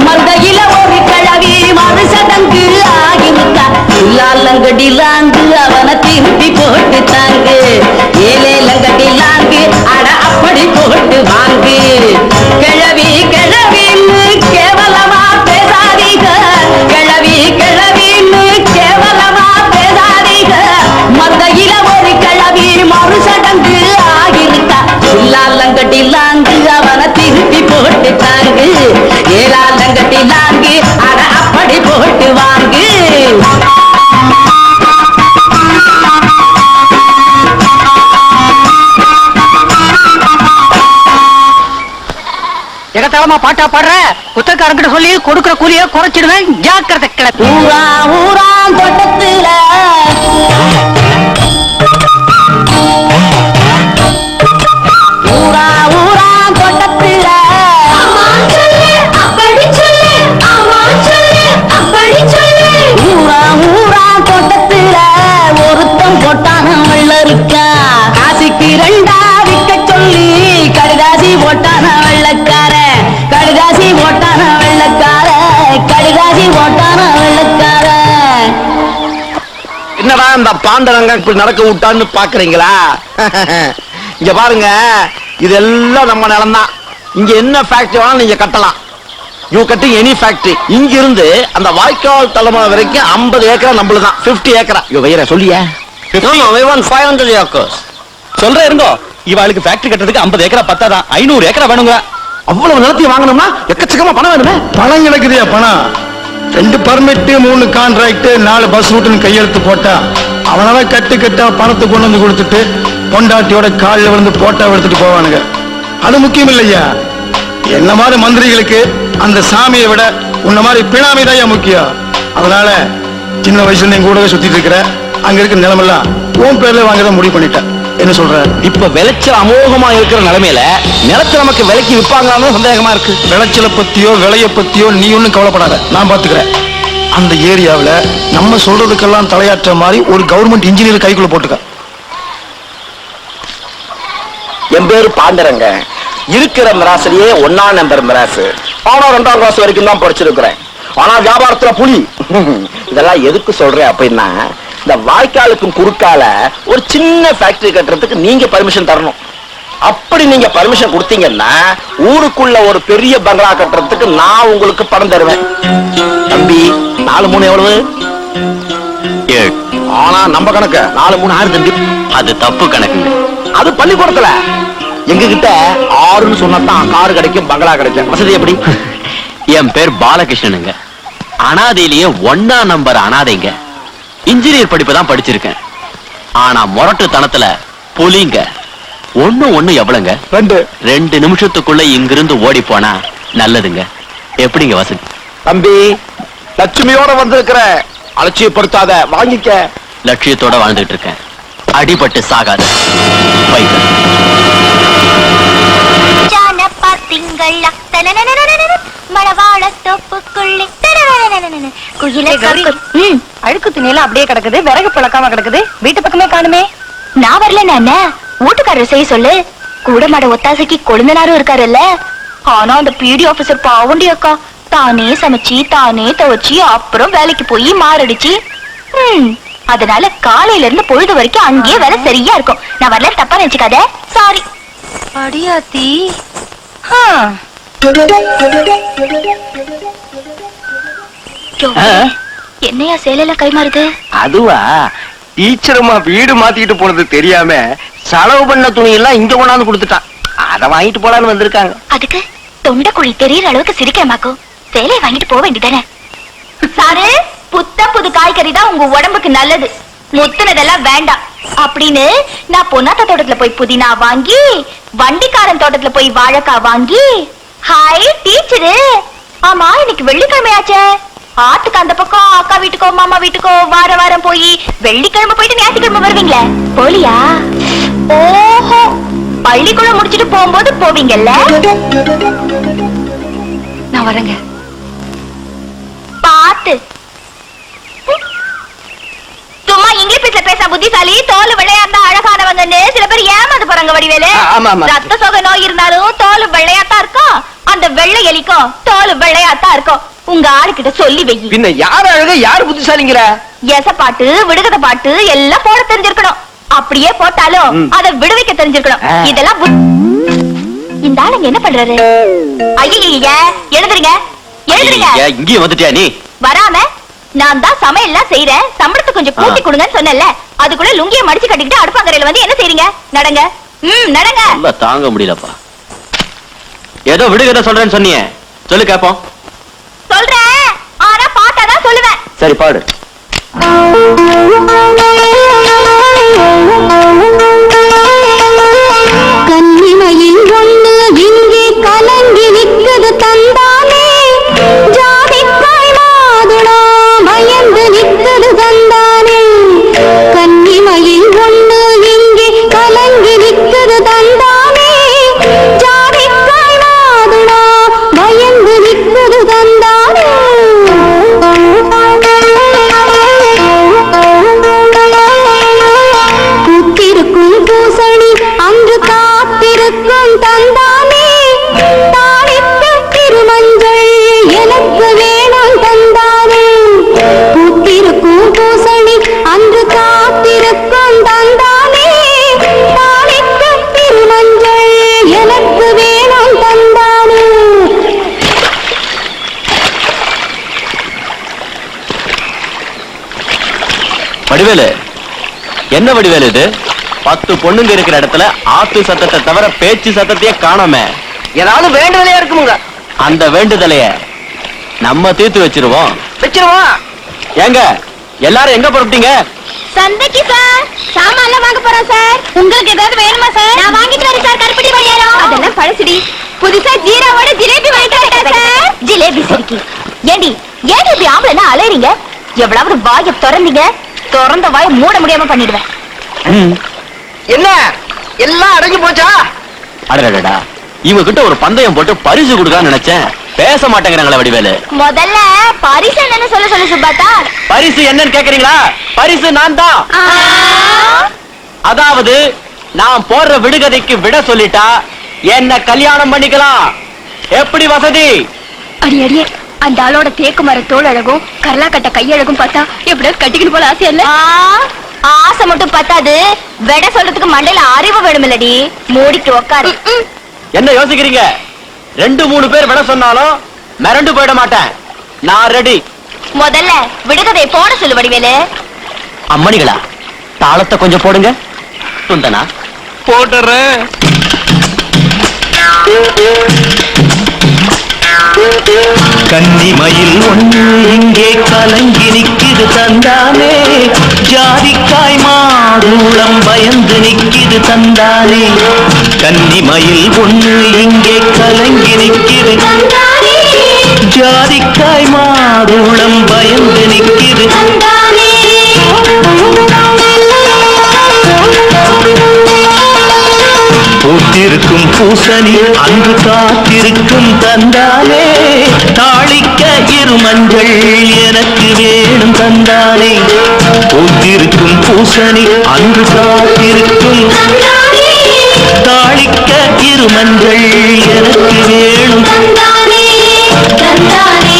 மந்தையில ஒரு கிழவி மறுசடங்கு ஆகிருக்கா, லாலங்கடிலாங்கு அவனை திருப்பி போட்டு தாங்கு, ஏலேலங்கடிலாங்கு அட அப்படி போட்டு வாங்கு. கிழவி கிழவின்னு கேவலமா பேசாதீங்க, கிழவி கிழவின்னு கேவலமா பேசாதீங்க. மந்தையில ஒரு கிழவி மறுசடங்கு ஆகிருக்கா, லாலங்கடிலாங்கு அவனை திருப்பி போட்டு தாங்கு, ஏலாலங்கடிலாங்கு அட அப்படி போட்டு வாங்கு. எகத்தாளமா பாட்டா பாடுற? புத்தக்காரங்கிட்ட சொல்லி கொடுக்கிற கூலிய குறைச்சிடுவேன், ஜாக்கிரதை. கிளப்பி ஊரா ஊரா தோட்டத்துல ஊரா ஊரா தோட்டத்துல ஊரா ஊரா தோட்டத்துல ஒருத்தம் போட்டான வெள்ளரிக்கா, காசிக்கு 2 விக்க சொல்லி கடுதாசி போட்டான வெள்ளக்கார, கடுதாசி போட்டான வெள்ளக்கார, கடுதாசி போட்டான வெள்ளக்கார. என்னடா இந்த பாண்டரங்க இப்படி நடக்க விட்டான்னு பாக்குறீங்களா? இங்க பாருங்க, இதெல்லாம் நம்ம நிலம் தான். இங்க என்ன ஃபேக்டரி வேணாலும் நீங்க கட்டலாம். You cutting any factory. இங்க இருந்து அந்த வாய்க்கால் தலைமுறை வரைக்கும் 50 ஏக்கரா நம்மளுதான். 50 ஏக்கரா. யோ வைர சொல்லியா? 500 ஏக்கர்ஸ். சொல்றேன் இருங்கோ. இவாளுக்கு ஃபேக்டரி கட்டுறதுக்கு 50 ஏக்கரா பத்தாதான், 500 ஏக்கரா வேணுங்க. அவ்வளவு நிலத்தையும் வாங்கணும்னா எக்கச்சக்கமா பணம் வேணுமே. பணம் கிடக்குதியா பணம்? 2 பர்மிட் 3 கான்ட்ராக்ட் 4 பஸ் ரூட்டுன்னு கையெழுத்து போட்டா அவனால கட்டா பணத்தை கொண்டு வந்து கொடுத்துட்டு பொண்டாட்டியோட காலில் விழுந்து போட்டா எடுத்துட்டு போவானுங்க. அது முக்கியம் இல்லையா? என்ன மாதிரி மந்திரிகளுக்கு அந்த சாமியை விட உன்ன மாதிரி பிணாமி தான் முக்கியம். அதனால சின்ன வயசுல எங்க கூடவே சுத்திட்டு இருக்கிற அங்க இருக்கிற நிலமெல்லாம் உன் பேர்ல வாங்கதான் முடிவு பண்ணிட்டேன். என்ன சொல்ற? இப்ப விளைச்சல் அமோகமா இருக்கிற நிலைமையில நிலத்தை நமக்கு விலைக்கு விற்பாங்களான்னு சந்தேகமா இருக்கு. விளைச்சலை பத்தியோ விலைய பத்தியோ நீ ஒண்ணும் கவலைப்படாத, நான் பாத்துக்கிறேன். அந்த ஏரியாவுல நம்ம சொல்றதுக்கெல்லாம் தலையாற்ற மாதிரி ஒரு கவர்மெண்ட் இன்ஜினியர் கைக்குள்ள போட்டுக்க. என் பேரு பாண்டரங்க. இருக்கிற மிராசிலேயே 1ஆம் நம்பர் மிராசு. ஆனா 2ஆம் கிளாஸ் வரைக்கும் தான் படிச்சிருக்கிறேன். ஆனா வியாபாரத்துல புலி. இதெல்லாம் எதுக்கு சொல்றேன் அப்படின்னா, இந்த வாய்க்காலுக்கும் குறுக்கால ஒரு சின்ன ஃபேக்டரி கட்டுறதுக்கு நீங்க பர்மிஷன் தரணும். அப்படி நீங்க பர்மிஷன் கொடுத்தீங்கன்னா ஊருக்குள்ள ஒரு பெரிய பங்களா கட்டுறதுக்கு நான் உங்களுக்கு பணம் தருவேன். தம்பி 4 3 எவ்வளவு? 7. ஆனா நம்ம கணக்கு 4 3 6 தம்பி. அது தப்பு கணக்குங்க. அது பள்ளிக்கூடத்துல. எங்க கிட்ட 6ன்னு சொன்னதான் கார் கிடைக்கும், பங்களா கிடைக்கும். வசதி எப்படி? என் பேர் பாலகிருஷ்ணனுங்க. அனாதையிலேயே 1ஆம் நம்பர் அனாதைங்க. இன்ஜினியர் படிப்பு தான் படிச்சிருக்கேன். ஆனா முரட்டுத்தனத்துல புலிங்க. ஒண்ணு எவ்வளவுங்க? 2 நிமிஷத்துக்குள்ள இங்கிருந்து ஓடி போனா நல்லதுங்க. எப்படிங்க வசதி? தம்பி லட்சுமியோட வந்திருக்கிற, அலட்சியப்படுத்தாத, வாங்கிக்க. லட்சியத்தோட வாழ்ந்துட்டு இருக்கேன். அடிபட்டு சாகாத. பாத்தீங்களா மலவாழ தோப்புக்குள்ளே அழுக்கு துணியெல்லாம் அப்படியே கிடக்குது, விறகு பழக்காம கிடக்குது, வீட்டு பக்கமே காணுமே. நான் வரல, நானே வீட்டுக்காரர் செய்ய சொல்லு. கூட மாட ஒத்தாசைக்கு கொழுந்தனாரும் இருக்காருல்ல. ஆனா அந்த பிடி ஆபீசர் பாவண்டி அக்கா தானே சமைச்சு தானே துவச்சி அப்புறம் வேலைக்கு போய் மாரடிச்சு. அதனால காலையில இருந்து பொழுது வரைக்கும் அங்கேயே வேலை சரியா இருக்கும். நான் வரல, தப்பா நினைச்சுக்காத. சாரி. அடியாத்தி என்னையா சேலையில கைமாறுது? அதுவா, டீச்சரம்மா வீடு மாத்திட்டு போனது தெரியாம செலவு பண்ண துணி எல்லாம் இங்க கொண்டாந்து கொடுத்துட்டான். அத வாங்கிட்டு போலான்னு வந்திருக்காங்க. அதுக்கு தொண்டைக்குழி தெரியற அளவுக்கு சிரிக்கமாக்கும். சேலையை வாங்கிட்டு போக வேண்டியதானே? சாரு, புத்த புது காய்கறி தான் உங்க உடம்புக்கு நல்லது, முத்துனதெல்லாம் வேண்டாம் அப்படின்னு நான் பொன்னாத்த தோட்டத்துல போய் புதினா வாங்கி, வண்டிக்காரன் தோட்டத்துல போய் வாழைக்காய் வாங்கி. ஹாய் டீச்சரு, ஆமா இன்னைக்கு வெள்ளிக்கிழமையாச்சே, ஆத்துக்கு அந்த பக்கம் அக்கா வீட்டுக்கோ மாமா வீட்டுக்கோ வார வாரம் போய் வெள்ளிக்கிழமை போயிட்டு ஞாயிற்றுக்கிழமை வருவீங்களே, போலியா? ஓஹோ, பள்ளிக்கூடம் முடிச்சுட்டு போகும்போது போவீங்கல்ல. நான் வரேங்க. பாத்து சும்மா இங்கிலீஷ்ல பேச புத்திசாலி, தோல் வெள்ளையாத்தா அழகானவங்கன்னு சில பேர் ஏமாந்து போறாங்க வடிவேலு. ரத்த சோகை நோய் இருந்தாலும் தோல் வெள்ளையாத்தா இருக்கும், அந்த வெள்ளை எலிக்கும் தோல் வெள்ளையாத்தா இருக்கும். உங்க ஆளுகிட்ட சொல்லி வை. பின்ன யார் அழக யார் புத்திசாலிங்கிற? எச பாட்டு விடுகதை பாட்டு எல்லாம் போட தெரிஞ்சிருக்கணும். அப்படியே போட்டாலும் அதை விடுவிக்க தெரிஞ்சிருக்கணும். இதெல்லாம் இந்த ஆளுங்க என்ன பண்றாரு? ஐயா எழுதுறீங்க எழுதுறீங்க. இங்கேயும் வந்துட்டியா நீ? வராம நான் தான் சமையல்லாம் செய்யறேன், சம்பளத்தை கொஞ்சம் கூட்டி கொடுங்கன்னு சொன்னேன்ல, அதுக்குள்ள லுங்கிய மடிச்சு கட்டிக்கிட்டு அடுப்பாங்கரையில வந்து என்ன செய்றீங்க? நடங்க. நடங்க. தாங்க முடியலப்பா. ஏதோ விடுகதை சொல்றேன்னு சொன்னியே, சொல்லு கேப்போம். சொல்றேன், ஆனா பாட்டாதான் சொல்லுவேன். சரி பாடு. கன்னிமையில் ஒண்ணு இங்கே கலங்கி நிற்குது தந்தானே, ஜாதிக்காய் மாதுளா பயந்து நிற்குது தந்தானே. கன்னிமையில் ஒண்ணு இங்கே கலங்கி நிற்குது தந்தானே, ஜாதிக்காய் மாதுளா பயந்து நிற்குது தந்தானே. பூத்திருக்கும் பூசணி அன்று காத்திருக்கும் தந்தானே, தாளித்த திருமஞ்சள் எனக்கு வேணும் தந்தானே. பூத்திருக்கும் பூசணி அன்று காத்திருக்கும் தந்தானே, தாளித்த திருமஞ்சள் எனக்கு வேணும் தந்தானே. வடிவேலு, என்ன வடிவேலு இது? 10 பொண்ணுங்க இருக்கிற இடத்துல ஆத்து சத்தத்தை தவிர பேச்சு சத்தத்தையே காணாம. ஏதாவது வேண்டுதலையா இருக்குமுங்க. அந்த வேண்டுதலைய நம்ம தீர்த்து வச்சிருவோம். ஏங்க எல்லாரும் எங்க புறப்பட்டீங்க? சந்தைக்கு சார், சாமான்லாம் வாங்க போறோம் சார். உங்களுக்கு ஏதாவது வேணுமா சார்? நான் வாங்கிட்டு வரேன் சார். கருப்பட்டி பணியாரம் அதெல்லாம் பழசுடி, புதுசா ஜீராவோட ஜிலேபி வாங்கிட்டு வரேன் சார். ஜிலேபி சிரிக்கி. ஏண்டி இப்படி ஆம்பளைன்னா அலையறீங்க? எவ்வளவு வாயை திறந்தீங்க, திறந்த வாயை மூட முடியாம பண்ணிடுவேன். என்ன எல்லாம் அடங்கி போச்சா? அடடா, இவங்க கிட்ட ஒரு பந்தயம் போட்டு பரிசு கொடுக்கலாம்னு நினைச்சேன். பேச மாட்டேங்கிறாங்களே வடிவேலு. முதல்ல பரிசு என்னன்னு சொல்ல சுப்பாத்தா. பரிசு என்னன்னு கேக்குறீங்களா? பரிசு நான் தான். அதாவது நான் போடுற விடுகதைக்கு விட சொல்லிட்டா என்ன கல்யாணம் பண்ணிக்கலாம். எப்படி வசதி? அடியே அந்த ஆளோட தேக்கு மர தோல் அழகும் கரலா கட்ட கையழகும் பார்த்தா எப்படியோ கட்டிக்கணும் போல ஆசை இல்ல? ஆசை மட்டும் பத்தாது, விட சொல்றதுக்கு மண்டையில அறிவு வேணும் இல்லடி. மூடிட்டு உக்காரு. என்ன யோசிக்கிறீங்க? 2-3 பேர் விட சொன்னாலும் மிரண்டு போயிட மாட்டேன். நான் ரெடி. முதல்ல விடுகதை போட சொல்லு வடிவேலு. அம்மணிகளா, தாளத்தை கொஞ்சம் போடுங்க. சுந்தனா போட்டுறேன். கன்னிமயில் ஒண்ணு இங்கே கலங்கி நிக்கிது தந்தானே, ஜாதிக்காய் மாதுளம் பயந்து நிக்கிது தந்தானே. கன்னிமயில் ஒண்ணு இங்கே கலங்கி நிக்கிது தந்தானே, ஜாதிக்காய் மாதுளம் பயந்து நிக்கிது தந்தானே. பூத்திருக்கும் பூசணி அன்று காத்திருக்கும் தந்தானே, தாளிக்க இருமஞ்சள் எனக்கு வேணும் தந்தானே. பூத்திருக்கும் பூசணி அன்று காத்திருக்கும் தாளிக்க இருமஞ்சள் எனக்கு வேணும் தந்தானே. தந்தானே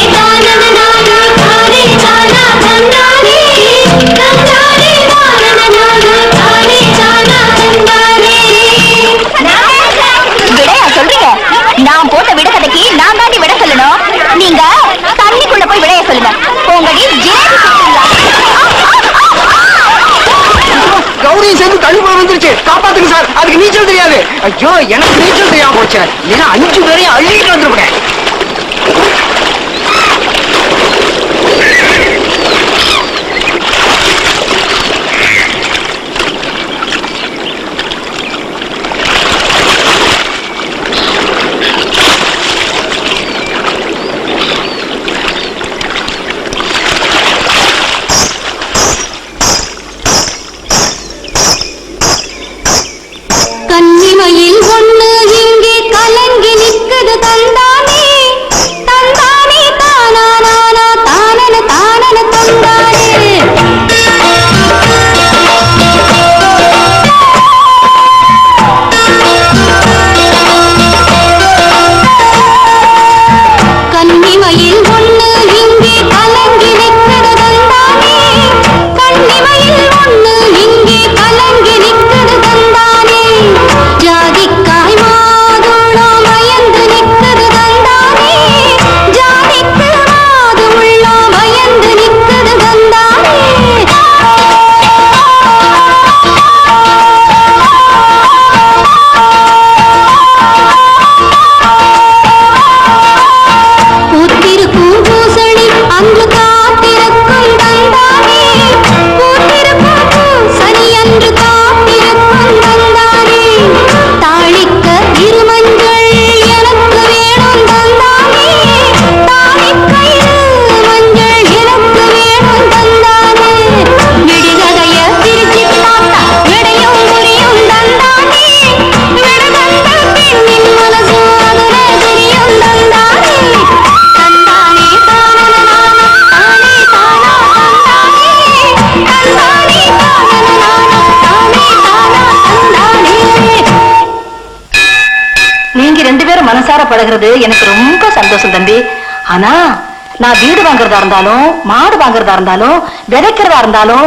நான் போட்ட விடுகதைக்கு நான் தாண்டி விட சொல்லணும். நீங்க தண்ணிக்குள்ள போய் விடைய சொல்லுங்க. உங்கடி ஜிலேபி நீச்சல் தெரியாது. ஐயோ எனக்கு நீச்சல் தெரியாம போச்சு. ஏன்னா 5 பேரையும் அள்ளிட்டு வந்துருப்பேன். கன்னிமயில் ஒண்ணு இங்கே கலங்கி நிக்குது தந்தானே தந்தானே தானா நானா தானன தானன தந்தானே கன்னிமயில் ஒண்ணு இங்கே கலங்கி நிக்குது தந்தானே கன்னிமயில் ஒண்ணு இங்கே கலங்கி நிக்குது தந்தானே ஜாதிக்காய் மாதுளம் பயந்து நிக்குது தந்தானே ஜாதிக்கு மாதுளம் பயந்து நிக்குது தந்தானே பூத்திருக்கும் பூசணி அன்று காத்திருக்கும் தந்தானே பூத்திருக்கும் பூசணி அன்று காத்திருக்கும் தந்தானே தாளிக்க இருமஞ்சள் எனக்கு வேணும் தந்தானே தாளிக்கையில் மஞ்சள் எனக்கு வேணும் தந்தானே விடுகதைய பிரிச்சு பார்த்தா விடையும் புரியும் தந்தானே விடுகந்த பெண்ணின் மனசு அதுல தெரியும் தந்தானே தந்தானே தானன தானே தானா தந்தானே தந்தானே தானன தானே தானா தந்தானே. நீங்க 2 பேரும் மனசார பழகிறது எனக்கு ரொம்ப சந்தோஷம் தம்பி. ஆனா நான் வீடு வாங்குறதா இருந்தாலும் மாடு வாங்குறதா இருந்தாலும் விதைக்கிறதா இருந்தாலும்